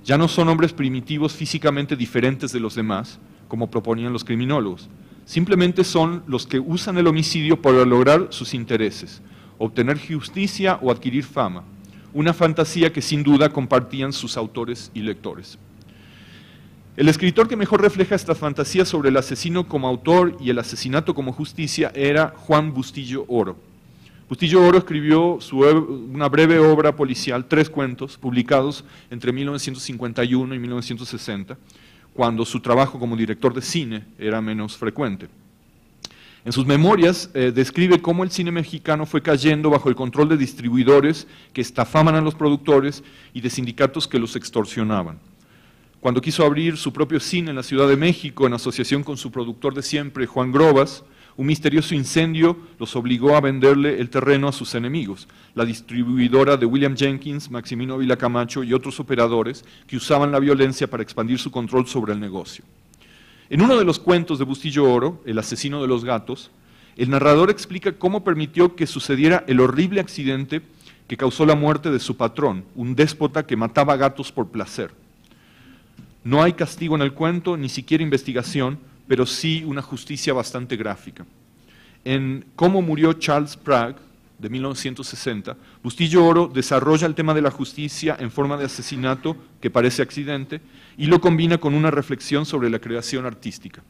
Ya no son hombres primitivos físicamente diferentes de los demás, como proponían los criminólogos. Simplemente son los que usan el homicidio para lograr sus intereses, obtener justicia o adquirir fama. Una fantasía que sin duda compartían sus autores y lectores. El escritor que mejor refleja esta fantasía sobre el asesino como autor y el asesinato como justicia era Juan Bustillo Oro. Bustillo Oro escribió una breve obra policial, 3 cuentos, publicados entre 1951 y 1960, cuando su trabajo como director de cine era menos frecuente. En sus memorias describe cómo el cine mexicano fue cayendo bajo el control de distribuidores que estafaban a los productores y de sindicatos que los extorsionaban. Cuando quiso abrir su propio cine en la Ciudad de México, en asociación con su productor de siempre, Juan Grobas, un misterioso incendio los obligó a venderle el terreno a sus enemigos, la distribuidora de William Jenkins, Maximino Ávila Camacho y otros operadores que usaban la violencia para expandir su control sobre el negocio. En uno de los cuentos de Bustillo Oro, El asesino de los gatos, el narrador explica cómo permitió que sucediera el horrible accidente que causó la muerte de su patrón, un déspota que mataba gatos por placer. No hay castigo en el cuento, ni siquiera investigación, pero sí una justicia bastante gráfica. En Cómo murió Charles Prague, de 1960, Bustillo Oro desarrolla el tema de la justicia en forma de asesinato que parece accidente y lo combina con una reflexión sobre la creación artística.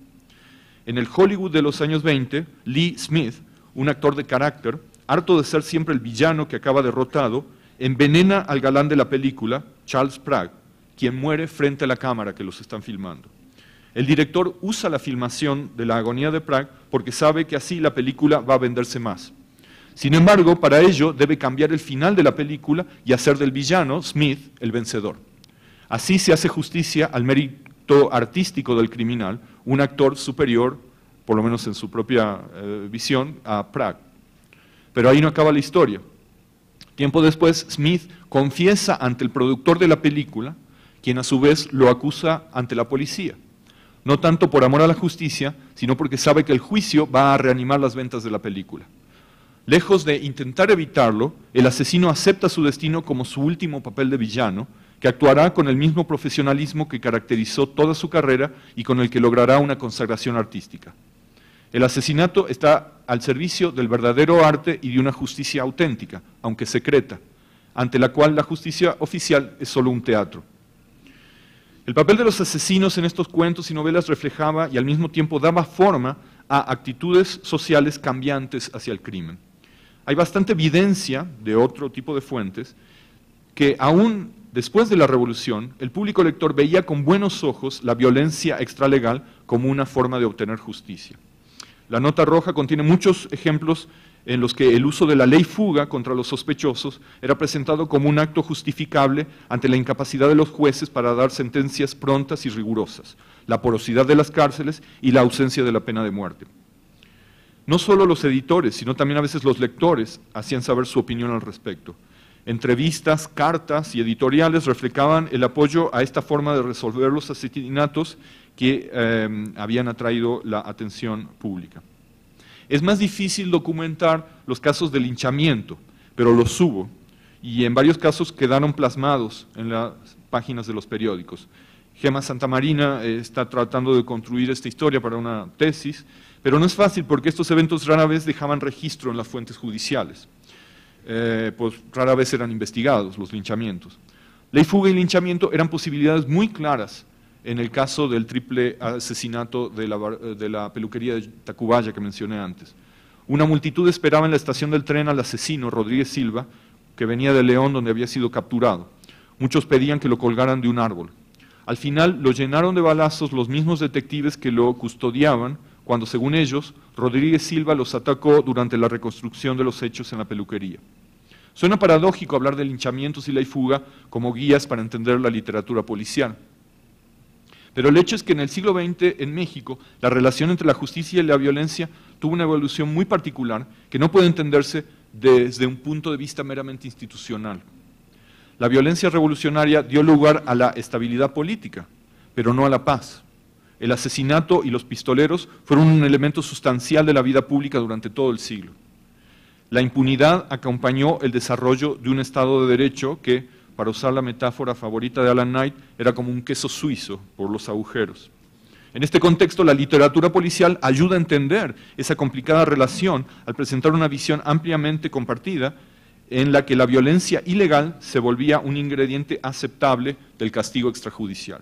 En el Hollywood de los años 20, Lee Smith, un actor de carácter, harto de ser siempre el villano que acaba derrotado, envenena al galán de la película, Charles Prague, quien muere frente a la cámara que los están filmando. El director usa la filmación de la agonía de Prague porque sabe que así la película va a venderse más. Sin embargo, para ello debe cambiar el final de la película y hacer del villano, Smith, el vencedor. Así se hace justicia al mérito artístico del criminal, un actor superior, por lo menos en su propia visión, a Prague. Pero ahí no acaba la historia. Tiempo después, Smith confiesa ante el productor de la película, quien a su vez lo acusa ante la policía. No tanto por amor a la justicia, sino porque sabe que el juicio va a reanimar las ventas de la película. Lejos de intentar evitarlo, el asesino acepta su destino como su último papel de villano, que actuará con el mismo profesionalismo que caracterizó toda su carrera y con el que logrará una consagración artística. El asesinato está al servicio del verdadero arte y de una justicia auténtica, aunque secreta, ante la cual la justicia oficial es solo un teatro. El papel de los asesinos en estos cuentos y novelas reflejaba y al mismo tiempo daba forma a actitudes sociales cambiantes hacia el crimen. Hay bastante evidencia de otro tipo de fuentes que aún después de la Revolución, el público lector veía con buenos ojos la violencia extralegal como una forma de obtener justicia. La nota roja contiene muchos ejemplos en los que el uso de la ley fuga contra los sospechosos era presentado como un acto justificable ante la incapacidad de los jueces para dar sentencias prontas y rigurosas, la porosidad de las cárceles y la ausencia de la pena de muerte. No solo los editores, sino también a veces los lectores hacían saber su opinión al respecto. Entrevistas, cartas y editoriales reflejaban el apoyo a esta forma de resolver los asesinatos que habían atraído la atención pública. Es más difícil documentar los casos de linchamiento, pero los hubo, y en varios casos quedaron plasmados en las páginas de los periódicos. Gema Santamarina está tratando de construir esta historia para una tesis, pero no es fácil porque estos eventos rara vez dejaban registro en las fuentes judiciales. Pues rara vez eran investigados los linchamientos. Ley, fuga y linchamiento eran posibilidades muy claras en el caso del triple asesinato de la peluquería de Tacubaya que mencioné antes. Una multitud esperaba en la estación del tren al asesino, Rodríguez Silva, que venía de León, donde había sido capturado. Muchos pedían que lo colgaran de un árbol. Al final lo llenaron de balazos los mismos detectives que lo custodiaban, cuando, según ellos, Rodríguez Silva los atacó durante la reconstrucción de los hechos en la peluquería. Suena paradójico hablar de linchamientos y ley fuga como guías para entender la literatura policial. Pero el hecho es que en el siglo XX, en México, la relación entre la justicia y la violencia tuvo una evolución muy particular que no puede entenderse desde un punto de vista meramente institucional. La violencia revolucionaria dio lugar a la estabilidad política, pero no a la paz. El asesinato y los pistoleros fueron un elemento sustancial de la vida pública durante todo el siglo. La impunidad acompañó el desarrollo de un Estado de Derecho que, para usar la metáfora favorita de Alan Knight, era como un queso suizo por los agujeros. En este contexto, la literatura policial ayuda a entender esa complicada relación al presentar una visión ampliamente compartida en la que la violencia ilegal se volvía un ingrediente aceptable del castigo extrajudicial.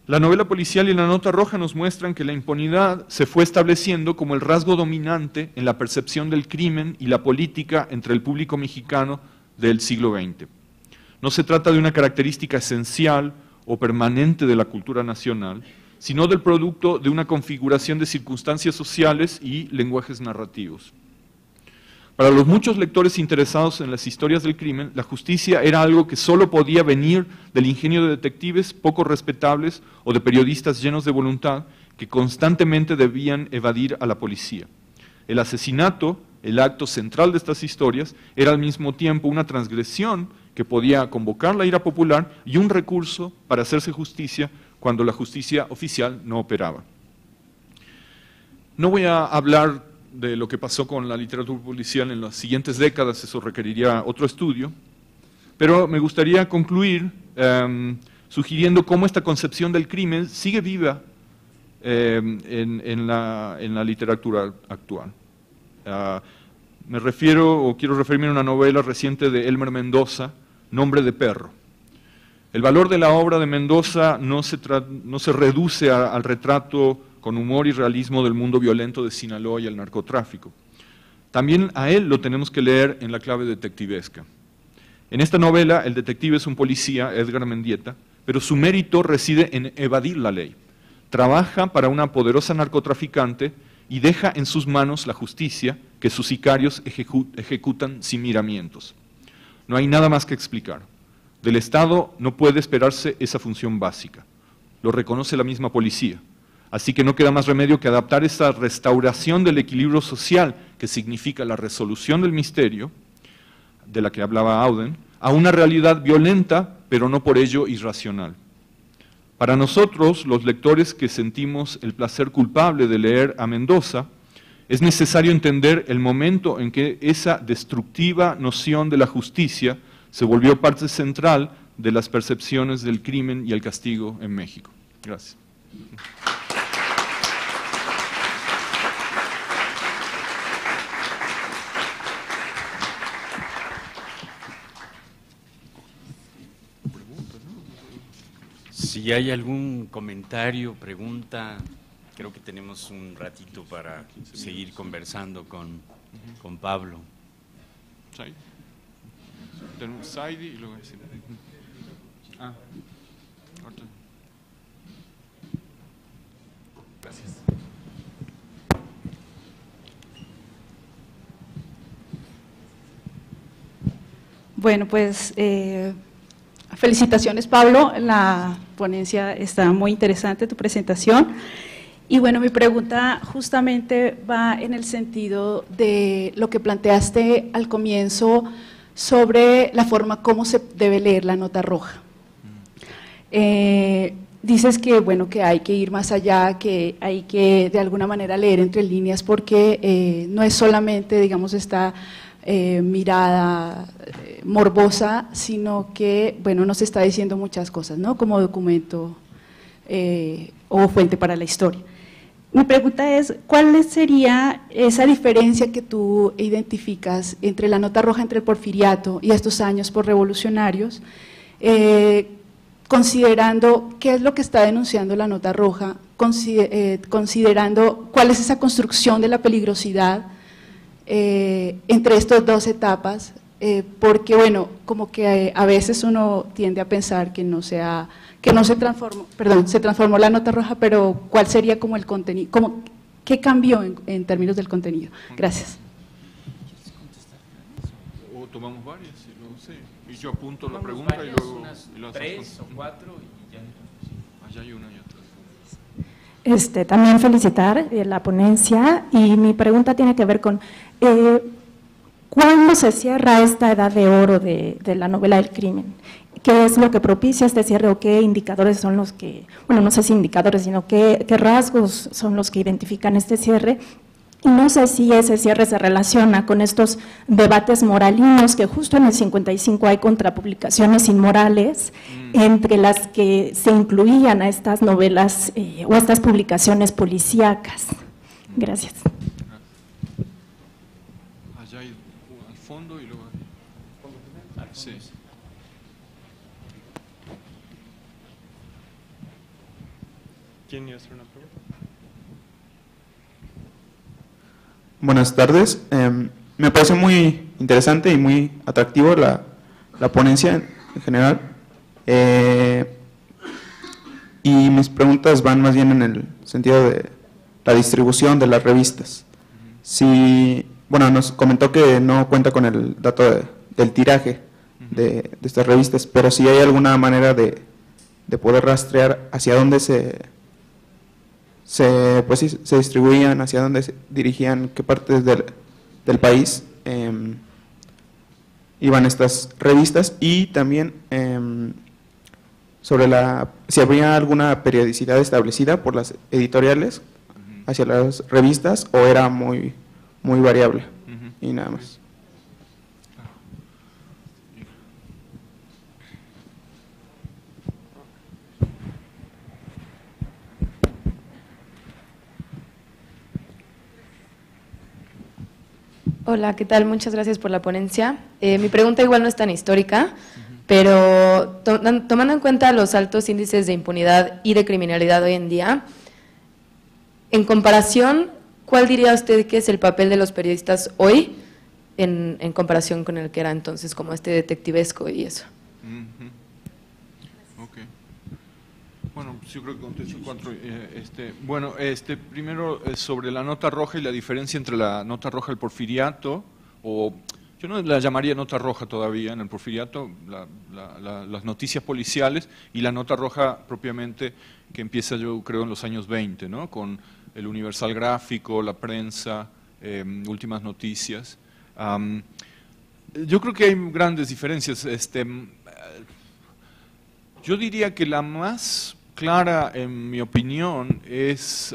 La novela policial y la nota roja nos muestran que la impunidad se fue estableciendo como el rasgo dominante en la percepción del crimen y la política entre el público mexicano del siglo XX. No se trata de una característica esencial o permanente de la cultura nacional, sino del producto de una configuración de circunstancias sociales y lenguajes narrativos. Para los muchos lectores interesados en las historias del crimen, la justicia era algo que solo podía venir del ingenio de detectives poco respetables o de periodistas llenos de voluntad que constantemente debían evadir a la policía. El asesinato, el acto central de estas historias, era al mismo tiempo una transgresión que podía convocar la ira popular y un recurso para hacerse justicia cuando la justicia oficial no operaba. No voy a hablar de lo que pasó con la literatura policial en las siguientes décadas, eso requeriría otro estudio, pero me gustaría concluir sugiriendo cómo esta concepción del crimen sigue viva en la literatura actual. Me refiero, o quiero referirme a una novela reciente de Elmer Mendoza, Nombre de perro. El valor de la obra de Mendoza no se reduce al retrato con humor y realismo del mundo violento de Sinaloa y el narcotráfico. También a él lo tenemos que leer en la clave detectivesca. En esta novela, el detective es un policía, Edgar Mendieta, pero su mérito reside en evadir la ley. Trabaja para una poderosa narcotraficante y deja en sus manos la justicia que sus sicarios ejecutan sin miramientos. No hay nada más que explicar. Del Estado no puede esperarse esa función básica. Lo reconoce la misma policía. Así que no queda más remedio que adaptar esa restauración del equilibrio social, que significa la resolución del misterio, de la que hablaba Auden, a una realidad violenta, pero no por ello irracional. Para nosotros, los lectores que sentimos el placer culpable de leer a Mendoza, es necesario entender el momento en que esa destructiva noción de la justicia se volvió parte central de las percepciones del crimen y el castigo en México. Gracias. Si hay algún comentario, pregunta, creo que tenemos un ratito para seguir conversando con Pablo. Tenemos Saidi y luego decimos. Gracias. Bueno, pues felicitaciones, Pablo. La ponencia está muy interesante, tu presentación. Y bueno, mi pregunta justamente va en el sentido de lo que planteaste al comienzo sobre la forma como se debe leer la nota roja. Dices que, bueno, que hay que ir más allá, que hay que de alguna manera leer entre líneas porque no es solamente, digamos, esta mirada morbosa, sino que, bueno, nos está diciendo muchas cosas, ¿no? Como documento o fuente para la historia. Mi pregunta es, ¿cuál sería esa diferencia que tú identificas entre la nota roja, entre el porfiriato y estos años posrevolucionarios, considerando qué es lo que está denunciando la nota roja, considerando cuál es esa construcción de la peligrosidad entre estas dos etapas, porque bueno, como que a veces uno tiende a pensar que se transformó la nota roja, pero ¿cuál sería como el contenido? ¿Qué cambió en términos del contenido? Gracias. O tomamos varias, y yo apunto la pregunta y luego… Unas 3 o 4 y ya. Allá hay una y otra. También felicitar la ponencia, y mi pregunta tiene que ver con ¿cuándo se cierra esta edad de oro de la novela del crimen? ¿Qué es lo que propicia este cierre o qué indicadores son los que, bueno, no sé si indicadores, sino qué rasgos son los que identifican este cierre? Y no sé si ese cierre se relaciona con estos debates moralinos que justo en el 55 hay contrapublicaciones inmorales, entre las que se incluían a estas novelas o estas publicaciones policíacas. Gracias. Allá hay al fondo y luego… Sí. ¿Quién iba a hacer una pregunta? Buenas tardes. Me parece muy interesante y muy atractivo la ponencia en general. Y mis preguntas van más bien en el sentido de la distribución de las revistas. Bueno, nos comentó que no cuenta con el dato del tiraje de estas revistas, pero si hay alguna manera de poder rastrear hacia dónde se distribuían, hacia dónde se dirigían, qué partes del país iban estas revistas, y también sobre si habría alguna periodicidad establecida por las editoriales hacia las revistas o era muy variable y nada más. Hola, ¿qué tal? Muchas gracias por la ponencia. Mi pregunta igual no es tan histórica, pero tomando en cuenta los altos índices de impunidad y de criminalidad hoy en día, en comparación, ¿cuál diría usted que es el papel de los periodistas hoy en comparación con el que era entonces, como este detectivesco y eso? Okay. Bueno, yo creo que contesto cuatro. Primero sobre la nota roja y la diferencia entre la nota roja y el porfiriato, o yo no la llamaría nota roja todavía, en el porfiriato, las noticias policiales, y la nota roja propiamente que empieza, yo creo, en los años 20, ¿no? Con el Universal Gráfico, la prensa, últimas noticias. Yo creo que hay grandes diferencias. Yo diría que la más clara, en mi opinión, es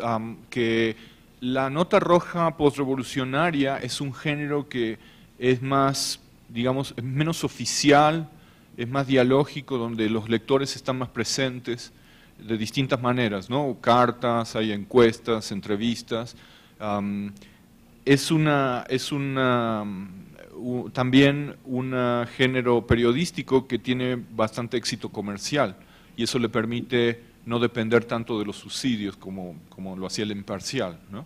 que la nota roja postrevolucionaria es un género que es más, digamos, es menos oficial, es más dialógico, donde los lectores están más presentes de distintas maneras, ¿no? Cartas, hay encuestas, entrevistas. También un género periodístico que tiene bastante éxito comercial, y eso le permite no depender tanto de los subsidios como lo hacía el Imparcial, ¿no?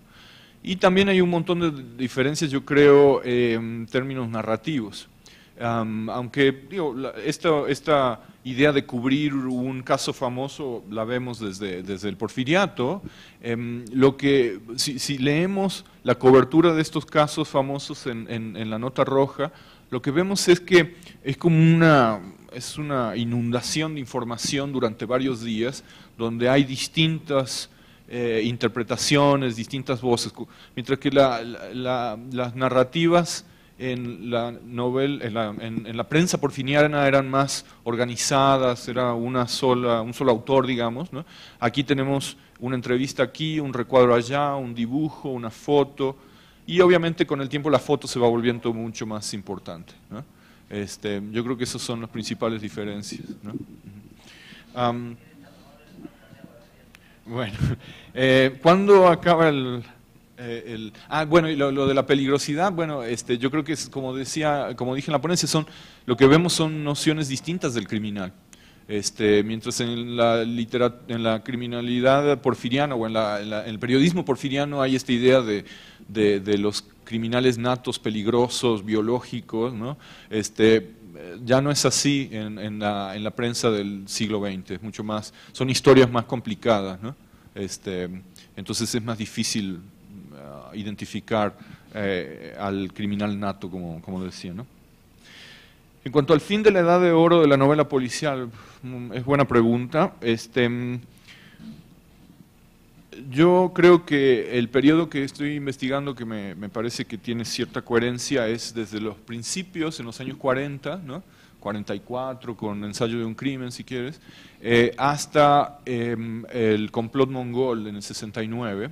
Y también hay un montón de diferencias, yo creo, en términos narrativos. Aunque digo, esta idea de cubrir un caso famoso la vemos desde el porfiriato, si leemos la cobertura de estos casos famosos en la nota roja, lo que vemos es que es como una inundación de información durante varios días, donde hay distintas interpretaciones, distintas voces, mientras que las narrativas en la novela, en la prensa porfiriana eran más organizadas, era un solo autor, digamos, ¿no? Aquí tenemos una entrevista aquí, un recuadro allá, un dibujo, una foto, y obviamente con el tiempo la foto se va volviendo mucho más importante, ¿no? Yo creo que esas son las principales diferencias, ¿no? Bueno, ¿cuándo acaba bueno, y lo de la peligrosidad, bueno, yo creo que es, como dije en la ponencia, lo que vemos son nociones distintas del criminal. Mientras en la criminalidad porfiriana o en el periodismo porfiriano hay esta idea de los criminales natos, peligrosos, biológicos, ¿no? Ya no es así en la prensa del siglo XX, es mucho más, son historias más complicadas, ¿no? Entonces es más difícil identificar al criminal nato, como decía, ¿no? En cuanto al fin de la edad de oro de la novela policial, es buena pregunta. Yo creo que el periodo que estoy investigando, que me parece que tiene cierta coherencia, es desde los principios, en los años 40, ¿no? 44, con Ensayo de un crimen, si quieres, hasta el complot mongol en el 69,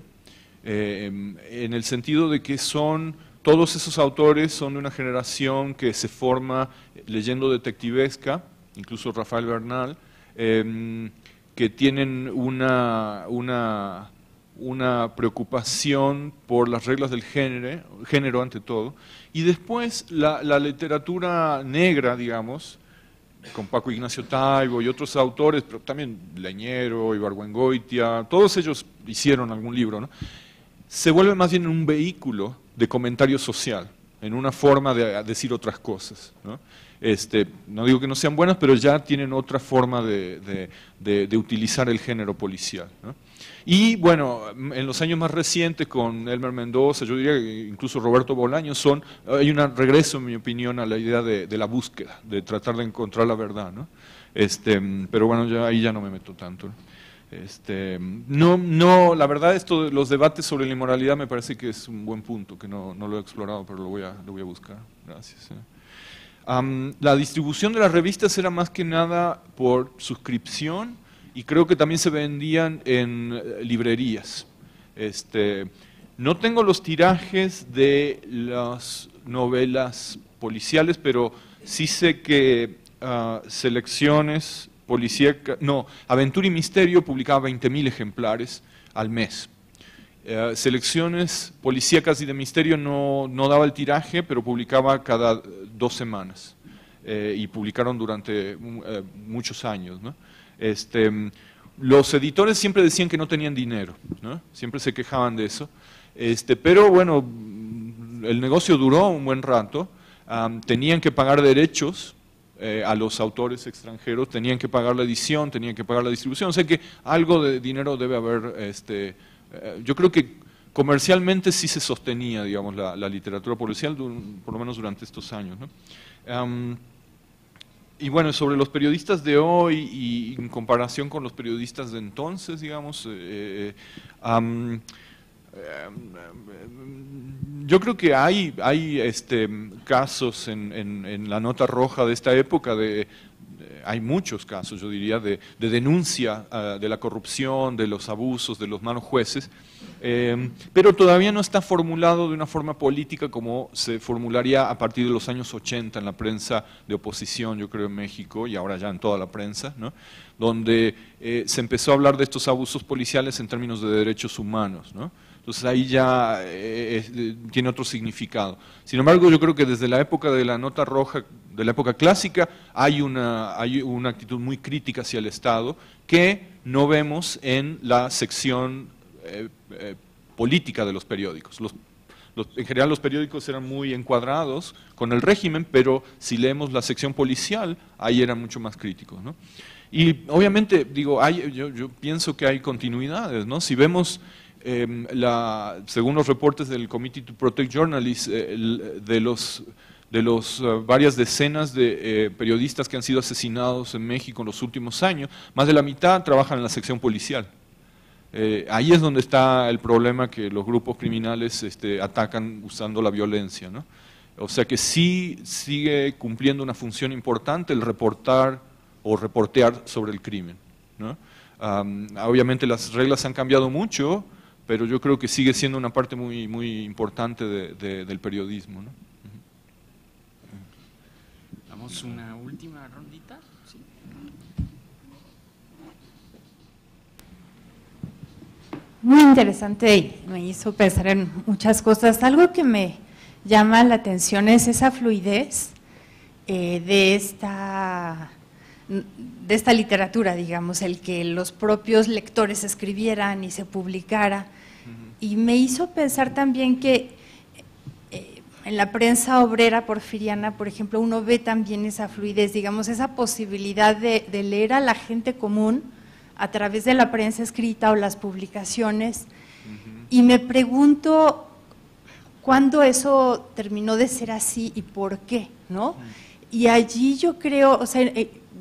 en el sentido de que todos esos autores son de una generación que se forma leyendo detectivesca, incluso Rafael Bernal, que tienen una preocupación por las reglas del género ante todo, y después la literatura negra, digamos, con Paco Ignacio Taibo y otros autores, pero también Leñero, Ibargüengoitia, todos ellos hicieron algún libro, ¿no? Se vuelve más bien un vehículo de comentario social, en una forma de decir otras cosas, ¿no? No digo que no sean buenas, pero ya tienen otra forma de utilizar el género policial, ¿no? Y bueno, en los años más recientes, con Elmer Mendoza, yo diría que incluso Roberto Bolaño, hay un regreso, en mi opinión, a la idea de la búsqueda, de tratar de encontrar la verdad, ¿no? Pero bueno, ahí ya no me meto tanto, ¿no? La verdad, los debates sobre la inmoralidad me parece que es un buen punto, que no lo he explorado, pero lo voy a buscar. Gracias. La distribución de las revistas era más que nada por suscripción, y creo que también se vendían en librerías. No tengo los tirajes de las novelas policiales, pero sí sé que Selecciones Policíacas, Aventura y Misterio publicaba 20.000 ejemplares al mes. Selecciones Policíacas y de Misterio no daba el tiraje, pero publicaba cada 2 semanas, y publicaron durante muchos años, ¿no? Los editores siempre decían que no tenían dinero, ¿no? Siempre se quejaban de eso, pero bueno, el negocio duró un buen rato. Tenían que pagar derechos a los autores extranjeros, tenían que pagar la edición, tenían que pagar la distribución, o sea que algo de dinero debe haber, yo creo que comercialmente sí se sostenía, digamos, la literatura policial, por lo menos durante estos años, ¿no? Y bueno, sobre los periodistas de hoy y en comparación con los periodistas de entonces, digamos, yo creo que hay casos en la nota roja de esta época, hay muchos casos, yo diría, de denuncia de la corrupción, de los abusos, de los malos jueces, pero todavía no está formulado de una forma política como se formularía a partir de los años 80 en la prensa de oposición, yo creo, en México, y ahora ya en toda la prensa, ¿no? Donde se empezó a hablar de estos abusos policiales en términos de derechos humanos, ¿no? Entonces ahí ya tiene otro significado. Sin embargo, yo creo que desde la época de la nota roja, de la época clásica, hay una actitud muy crítica hacia el Estado que no vemos en la sección política de los periódicos. En general los periódicos eran muy encuadrados con el régimen, pero si leemos la sección policial, ahí eran mucho más críticos, ¿no? Y obviamente, digo, yo pienso que hay continuidades, ¿no? Si vemos, según los reportes del Committee to Protect Journalists, de los varias decenas de periodistas que han sido asesinados en México en los últimos años, más de la mitad trabajan en la sección policial. Ahí es donde está el problema, que los grupos criminales atacan usando la violencia, ¿no? O sea que sí sigue cumpliendo una función importante el reportar o reportear sobre el crimen, ¿no? Obviamente las reglas han cambiado mucho, pero yo creo que sigue siendo una parte muy, muy importante del periodismo, ¿no? Damos una última rondita. ¿Sí? Muy interesante y me hizo pensar en muchas cosas. Algo que me llama la atención es esa fluidez de esta literatura, digamos, el que los propios lectores escribieran y se publicara. Y me hizo pensar también que en la prensa obrera porfiriana, por ejemplo, uno ve también esa fluidez, digamos, esa posibilidad de leer a la gente común a través de la prensa escrita o las publicaciones. Y me pregunto cuándo eso terminó de ser así y por qué, ¿no? Y allí yo creo, o sea,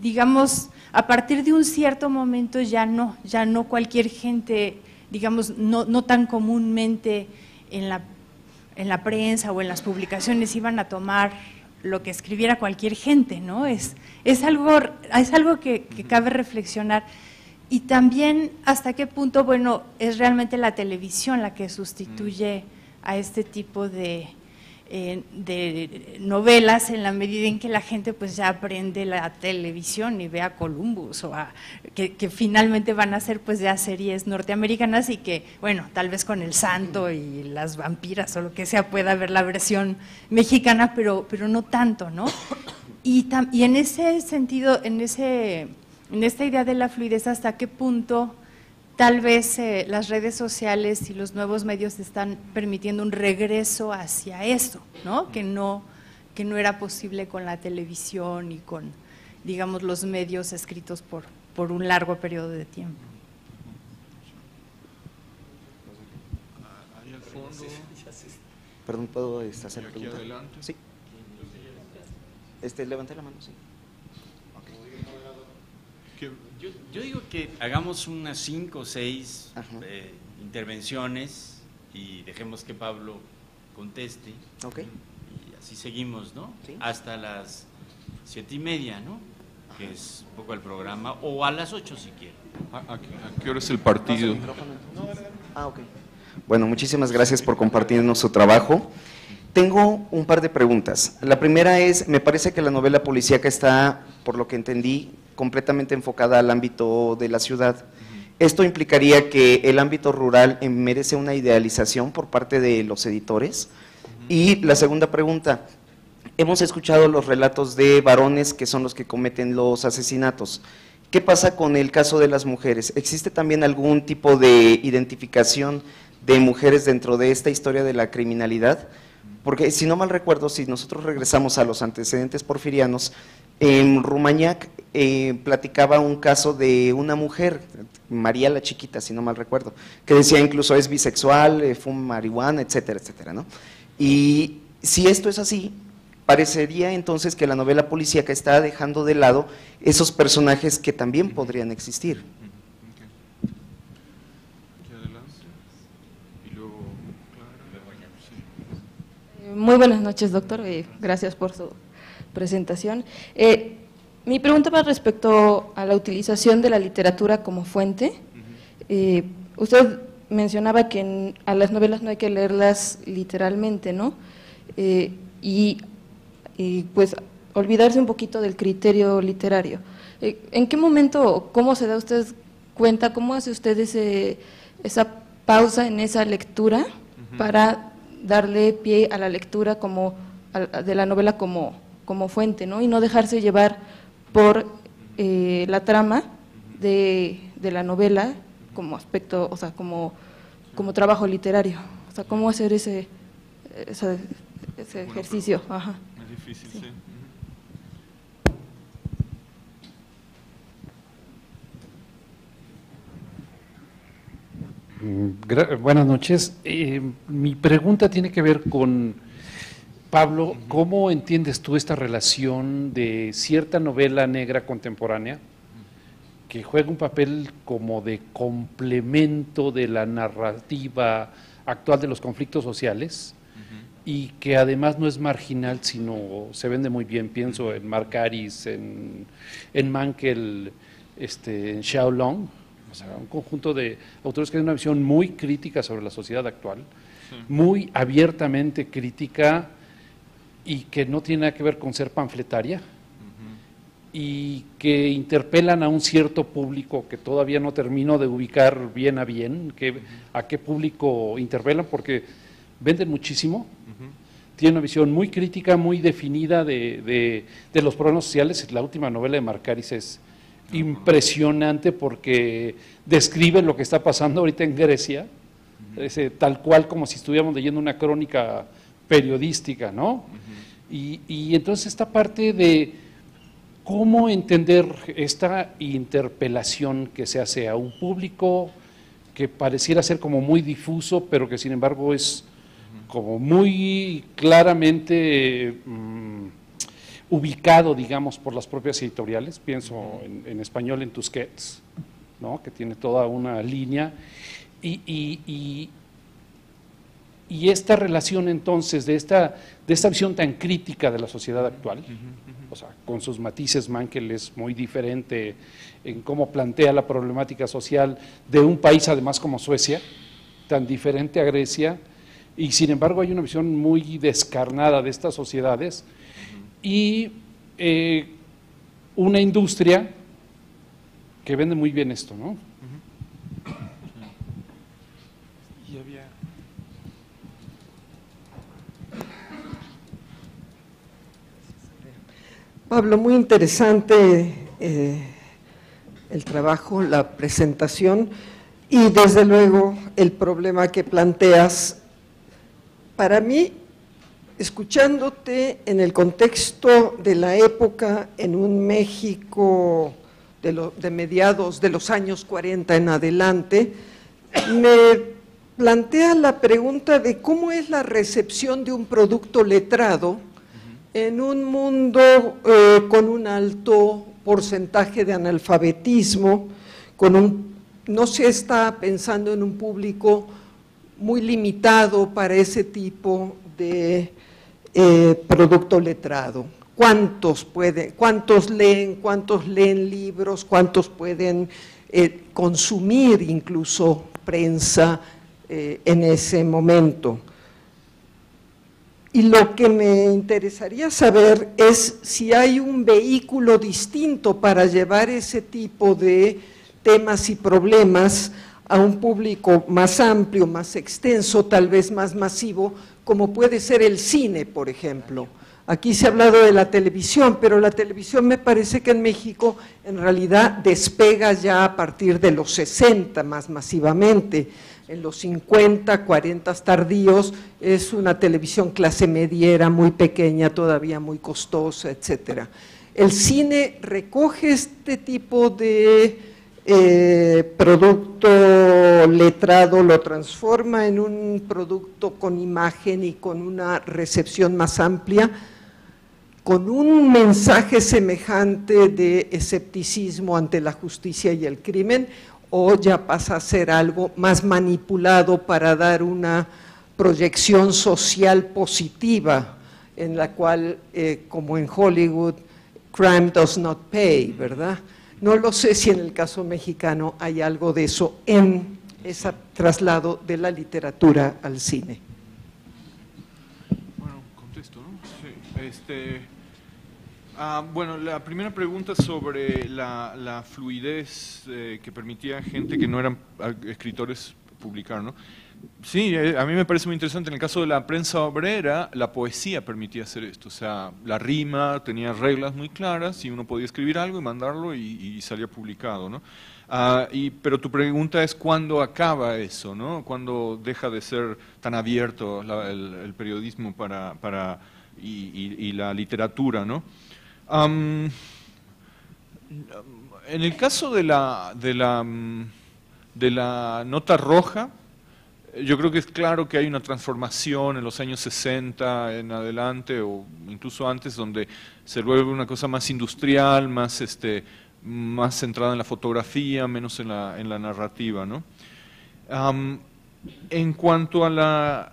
digamos, a partir de un cierto momento ya no cualquier gente, digamos, no tan comúnmente en la prensa o en las publicaciones iban a tomar lo que escribiera cualquier gente, ¿no? Es algo que cabe reflexionar. Y también hasta qué punto, bueno, es realmente la televisión la que sustituye a este tipo de novelas, en la medida en que la gente pues ya aprende la televisión y ve a Columbus o que finalmente van a ser pues ya series norteamericanas y que, bueno, tal vez con El Santo y las vampiras o lo que sea pueda ver la versión mexicana, pero no tanto, ¿no? Y en ese sentido, en esta idea de la fluidez, ¿hasta qué punto tal vez las redes sociales y los nuevos medios están permitiendo un regreso hacia eso, ¿no? Que no era posible con la televisión y con, digamos, los medios escritos por un largo periodo de tiempo? Ahí al fondo. Perdón, ¿puedo hacer la pregunta? Adelante. Sí. Levanté la mano, sí. Yo digo que hagamos unas 5 o 6 intervenciones y dejemos que Pablo conteste. Ok. Y así seguimos, ¿no? Sí. Hasta las 7:30, ¿no? Que es un poco el programa, o a las 8 si quiere. ¿A qué hora es el partido? Ok. Bueno, muchísimas gracias por compartirnos su trabajo. Tengo un par de preguntas. La primera es, me parece que la novela policíaca está, por lo que entendí, completamente enfocada al ámbito de la ciudad. ¿Esto implicaría que el ámbito rural merece una idealización por parte de los editores? Y la segunda pregunta, hemos escuchado los relatos de varones que son los que cometen los asesinatos. ¿Qué pasa con el caso de las mujeres? ¿Existe también algún tipo de identificación de mujeres dentro de esta historia de la criminalidad? Porque si no mal recuerdo, si nosotros regresamos a los antecedentes porfirianos, En Rumañac platicaba un caso de una mujer, María la Chiquita, si no mal recuerdo, que decía incluso es bisexual, fuma marihuana, etcétera, etcétera, ¿no? Y si esto es así, parecería entonces que la novela policíaca está dejando de lado esos personajes que también podrían existir. Muy buenas noches, doctor. Gracias por su presentación. Mi pregunta va respecto a la utilización de la literatura como fuente. Usted mencionaba que a las novelas no hay que leerlas literalmente, ¿no? Y pues olvidarse un poquito del criterio literario. ¿En qué momento, cómo se da usted cuenta, cómo hace usted esa pausa en esa lectura para darle pie a la lectura de la novela como fuente, ¿no? Y no dejarse llevar por la trama de la novela como aspecto, o sea, como trabajo literario? O sea, ¿cómo hacer ese ejercicio? Ajá. Es difícil, sí. Buenas noches. Mi pregunta tiene que ver con, Pablo, ¿cómo entiendes tú esta relación de cierta novela negra contemporánea que juega un papel como de complemento de la narrativa actual de los conflictos sociales y que además no es marginal, sino se vende muy bien? Pienso en Mark Aris, en Mankell, en Xiaolong, o sea, un conjunto de autores que tienen una visión muy crítica sobre la sociedad actual, muy abiertamente crítica y que no tiene nada que ver con ser panfletaria, y que interpelan a un cierto público que todavía no termino de ubicar bien a bien, a qué público interpelan, porque venden muchísimo, tiene una visión muy crítica, muy definida de los problemas sociales. La última novela de Mark Aris es impresionante porque describe lo que está pasando ahorita en Grecia, tal cual como si estuviéramos leyendo una crónica periodística, ¿no? Y entonces esta parte de cómo entender esta interpelación que se hace a un público que pareciera ser como muy difuso, pero que sin embargo es como muy claramente ubicado, digamos, por las propias editoriales. Pienso en español en Tusquets, ¿no?, que tiene toda una línea, y esta relación entonces de esta visión tan crítica de la sociedad actual, o sea, con sus matices. Mankell es muy diferente en cómo plantea la problemática social de un país además como Suecia, tan diferente a Grecia, y sin embargo hay una visión muy descarnada de estas sociedades y una industria que vende muy bien esto, ¿no? Pablo, muy interesante el trabajo, la presentación y desde luego el problema que planteas. Para mí, escuchándote en el contexto de la época en un México de mediados de los años 40 en adelante, me plantea la pregunta de cómo es la recepción de un producto letrado en un mundo con un alto porcentaje de analfabetismo, no se está pensando en un público muy limitado para ese tipo de producto letrado. ¿Cuántos leen libros? ¿Cuántos pueden consumir incluso prensa en ese momento? Y lo que me interesaría saber es si hay un vehículo distinto para llevar ese tipo de temas y problemas a un público más amplio, más extenso, tal vez más masivo, como puede ser el cine, por ejemplo. Aquí se ha hablado de la televisión, pero la televisión me parece que en México en realidad despega ya a partir de los 60 más masivamente. En los 50, 40 tardíos es una televisión clase mediera, muy pequeña, todavía muy costosa, etcétera. ¿El cine recoge este tipo de producto letrado, lo transforma en un producto con imagen y con una recepción más amplia, con un mensaje semejante de escepticismo ante la justicia y el crimen, o ya pasa a ser algo más manipulado para dar una proyección social positiva, en la cual, como en Hollywood, crime does not pay, ¿verdad? No lo sé si en el caso mexicano hay algo de eso en ese traslado de la literatura al cine. Bueno, contesto, ¿no? Sí. Bueno, la primera pregunta sobre la fluidez que permitía a gente que no eran escritores publicar, ¿no? Sí, a mí me parece muy interesante. En el caso de la prensa obrera, la poesía permitía hacer esto. O sea, la rima tenía reglas muy claras y uno podía escribir algo y mandarlo y salía publicado, ¿no? Pero tu pregunta es ¿cuándo acaba eso, ¿no? ¿Cuándo deja de ser tan abierto el periodismo y la literatura, ¿no? En el caso de la nota roja, yo creo que es claro que hay una transformación en los años 60 en adelante, o incluso antes, donde se vuelve una cosa más industrial, más centrada en la fotografía, menos en la narrativa, ¿no? En cuanto a la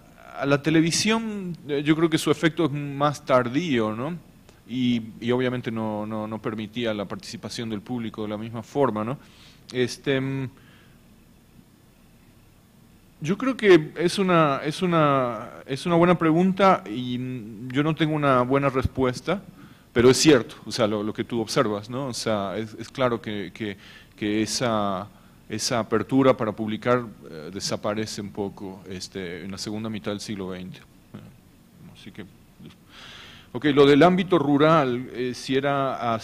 televisión, yo creo que su efecto es más tardío, ¿no? Y obviamente no permitía la participación del público de la misma forma, ¿no? Yo creo que es una buena pregunta y yo no tengo una buena respuesta, pero es cierto, o sea, lo que tú observas, ¿no? O sea, es claro que esa apertura para publicar desaparece un poco en la segunda mitad del siglo XX. Así que, ok, lo del ámbito rural, si era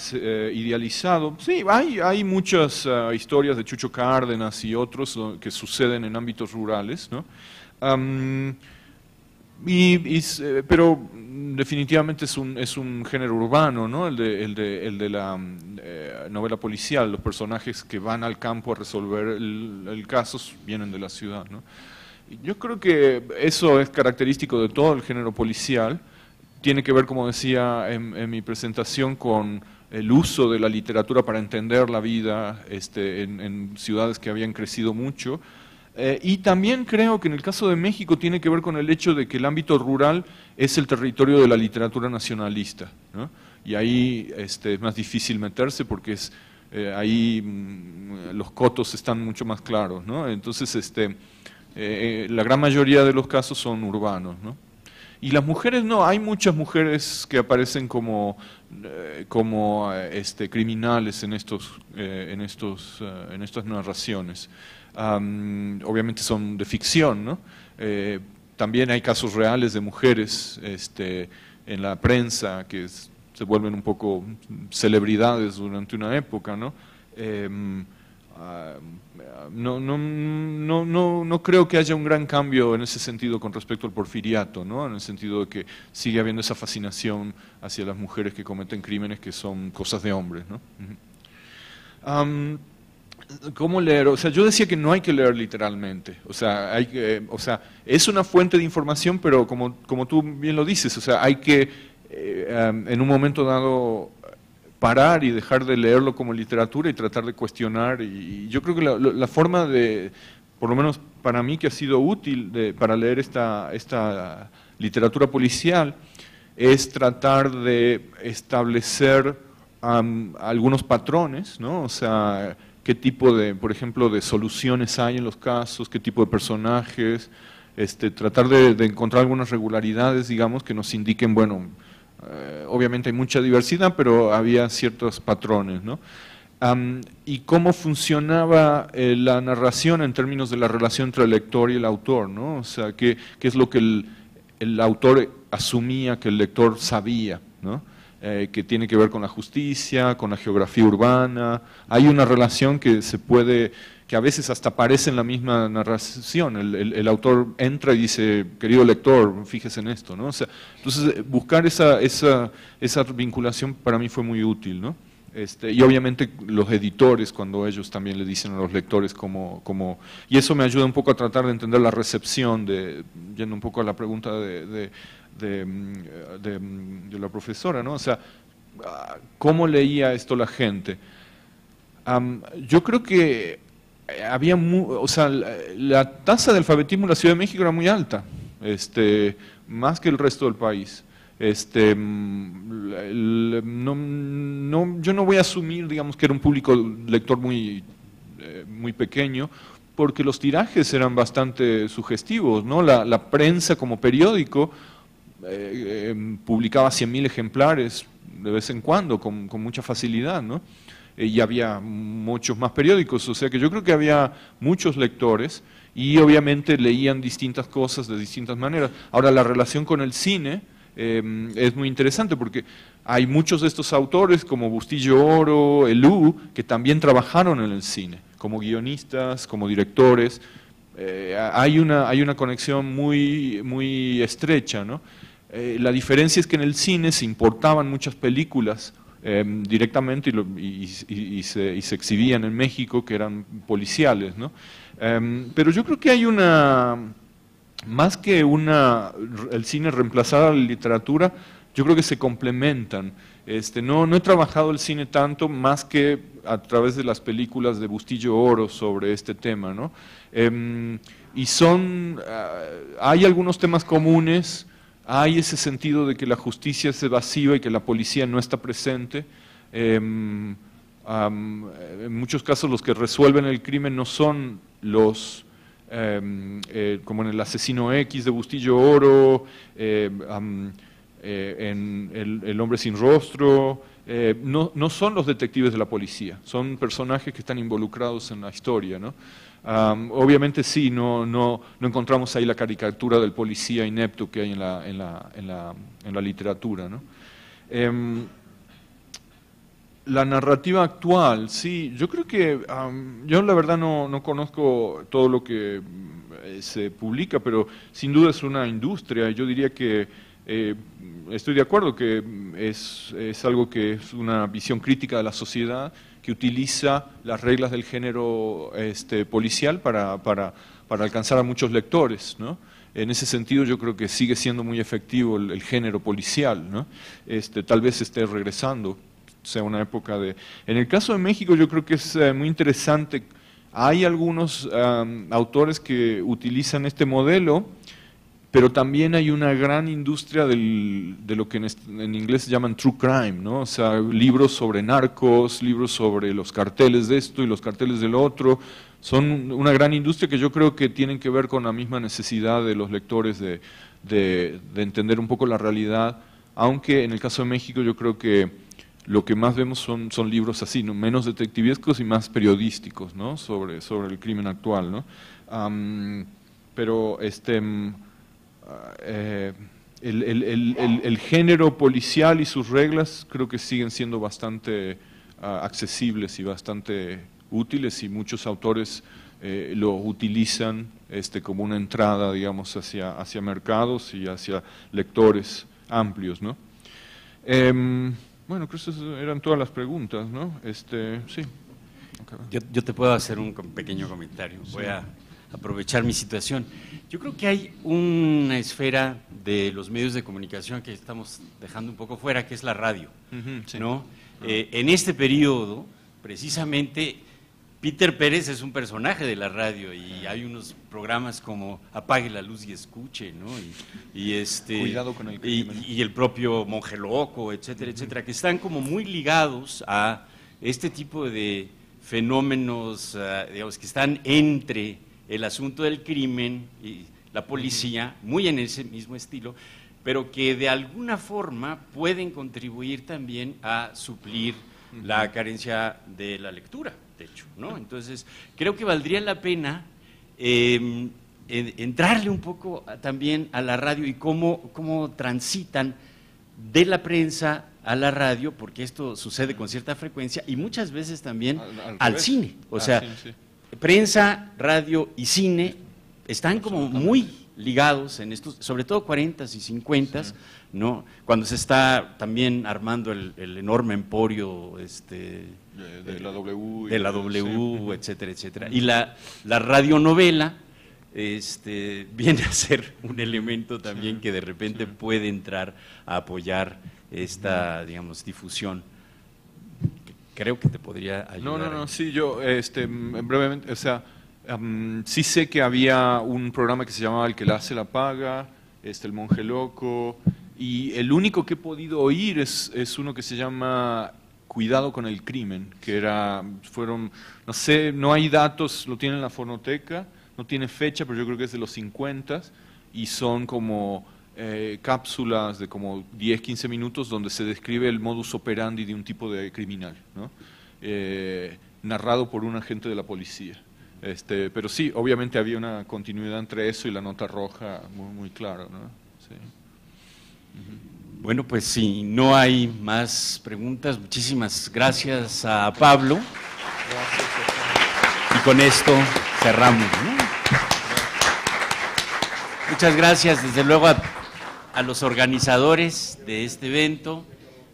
idealizado, sí, hay muchas historias de Chucho Cárdenas y otros que suceden en ámbitos rurales, ¿no? Pero definitivamente es un género urbano, ¿no? El de la novela policial. Los personajes que van al campo a resolver el caso vienen de la ciudad, ¿no? Yo creo que eso es característico de todo el género policial. Tiene que ver, como decía en mi presentación, con el uso de la literatura para entender la vida en ciudades que habían crecido mucho. Y también creo que en el caso de México tiene que ver con el hecho de que el ámbito rural es el territorio de la literatura nacionalista, ¿no? Y ahí es más difícil meterse porque ahí los cotos están mucho más claros, ¿no? Entonces, la gran mayoría de los casos son urbanos, ¿no? Y las mujeres no, hay muchas mujeres que aparecen como criminales en estas narraciones. Obviamente son de ficción, ¿no? También hay casos reales de mujeres en la prensa que se vuelven un poco celebridades durante una época, ¿no? No creo que haya un gran cambio en ese sentido con respecto al porfiriato, ¿no? En el sentido de que sigue habiendo esa fascinación hacia las mujeres que cometen crímenes que son cosas de hombres, ¿no? ¿Cómo leer? O sea, yo decía que no hay que leer literalmente. O sea, es una fuente de información, pero como tú bien lo dices, o sea, hay que en un momento dado parar y dejar de leerlo como literatura y tratar de cuestionar. Y yo creo que la forma por lo menos para mí, que ha sido útil para leer esta literatura policial, es tratar de establecer algunos patrones, ¿no? O sea, qué tipo por ejemplo, de soluciones hay en los casos, qué tipo de personajes, tratar de encontrar algunas regularidades, digamos, que nos indiquen, bueno, obviamente hay mucha diversidad, pero había ciertos patrones, ¿no? Y cómo funcionaba la narración en términos de la relación entre el lector y el autor, ¿no? O sea, qué es lo que el autor asumía que el lector sabía, ¿no? Que tiene que ver con la justicia, con la geografía urbana. Hay una relación que que a veces hasta aparece en la misma narración. El autor entra y dice, querido lector, fíjese en esto, ¿no? O sea, entonces, buscar esa vinculación para mí fue muy útil, ¿no? Y obviamente los editores, cuando ellos también le dicen a los lectores y eso me ayuda un poco a tratar de entender la recepción, yendo un poco a la pregunta de la profesora, ¿no? O sea, ¿cómo leía esto la gente? Yo creo que había, o sea, la tasa de alfabetismo en la Ciudad de México era muy alta, más que el resto del país. Yo no voy a asumir, digamos, que era un público lector muy pequeño, porque los tirajes eran bastante sugestivos, ¿no? La prensa como periódico publicaba 100.000 ejemplares de vez en cuando, con mucha facilidad, ¿no? Y había muchos más periódicos, o sea que yo creo que había muchos lectores y obviamente leían distintas cosas de distintas maneras. Ahora, la relación con el cine es muy interesante porque hay muchos de estos autores como Bustillo Oro, Elú, que también trabajaron en el cine, como guionistas, como directores. Hay una conexión muy estrecha, ¿no? La diferencia es que en el cine se importaban muchas películas directamente y se exhibían en México, que eran policiales, ¿no? Pero yo creo que hay más que el cine reemplazar a la literatura, yo creo que se complementan. No he trabajado el cine tanto más que a través de las películas de Bustillo Oro sobre este tema, ¿no? Hay algunos temas comunes. Hay ese sentido de que la justicia es evasiva y que la policía no está presente. En muchos casos los que resuelven el crimen no son como en El asesino X de Bustillo Oro, en El hombre sin rostro, no son los detectives de la policía, son personajes que están involucrados en la historia, ¿no? Obviamente sí, no encontramos ahí la caricatura del policía inepto que hay en la literatura, ¿no? La narrativa actual, sí, yo creo que, yo la verdad no conozco todo lo que se publica, pero sin duda es una industria. Yo diría que estoy de acuerdo que es algo que es una visión crítica de la sociedad, que utiliza las reglas del género policial para alcanzar a muchos lectores, ¿no? En ese sentido yo creo que sigue siendo muy efectivo el género policial, ¿no? Tal vez esté regresando, sea una época de... En el caso de México yo creo que es muy interesante. Hay algunos autores que utilizan este modelo, pero también hay una gran industria de lo que en inglés se llaman true crime, ¿no? O sea, libros sobre narcos, libros sobre los carteles de esto y los carteles del otro. Son una gran industria que yo creo que tienen que ver con la misma necesidad de los lectores de entender un poco la realidad, aunque en el caso de México yo creo que lo que más vemos son libros así, ¿no? Menos detectivescos y más periodísticos, ¿no? sobre el crimen actual, ¿no? Pero el género policial y sus reglas creo que siguen siendo bastante accesibles y bastante útiles, y muchos autores lo utilizan como una entrada, digamos, hacia mercados y hacia lectores amplios, ¿no? Bueno, creo que esas eran todas las preguntas, ¿no? Sí. Yo te puedo hacer un pequeño comentario. Voy a aprovechar mi situación. Yo creo que hay una esfera de los medios de comunicación que estamos dejando un poco fuera, que es la radio, sí. ¿no? En este periodo, precisamente, Peter Pérez es un personaje de la radio y hay unos programas como Apague la luz y escuche, ¿no? Cuidado con el crimen. Y el propio Monje Loco, etcétera, etcétera, que están como muy ligados a este tipo de fenómenos, digamos, que están entre el asunto del crimen y la policía, muy en ese mismo estilo, pero que de alguna forma pueden contribuir también a suplir la carencia de la lectura, de hecho, ¿no? Entonces, creo que valdría la pena entrarle un poco también a la radio y cómo transitan de la prensa a la radio, porque esto sucede con cierta frecuencia, y muchas veces también al cine. O sea, sí. prensa, radio y cine están como muy ligados en estos, sobre todo 40s y 50s, ¿no? Cuando se está también armando el enorme emporio de la W, sí, etcétera, etcétera. Y la radionovela viene a ser un elemento también que de repente puede entrar a apoyar esta, digamos, difusión. Creo que te podría ayudar. No, sí, yo brevemente, o sea, sí sé que había un programa que se llamaba El que la hace la paga, El Monje Loco, y el único que he podido oír es uno que se llama Cuidado con el Crimen, que fueron, no sé, no hay datos, lo tiene en la fonoteca, no tiene fecha, pero yo creo que es de los 50s, y son como cápsulas de como 10, 15 minutos donde se describe el modus operandi de un tipo de criminal, ¿no? Narrado por un agente de la policía. Pero sí, obviamente había una continuidad entre eso y la nota roja muy, muy clara, ¿no? Sí. Bueno, pues si no hay más preguntas, muchísimas gracias a Pablo. Y con esto cerramos, ¿no? Muchas gracias, desde luego, a los organizadores de este evento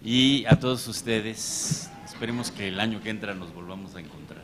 y a todos ustedes. Esperemos que el año que entra nos volvamos a encontrar.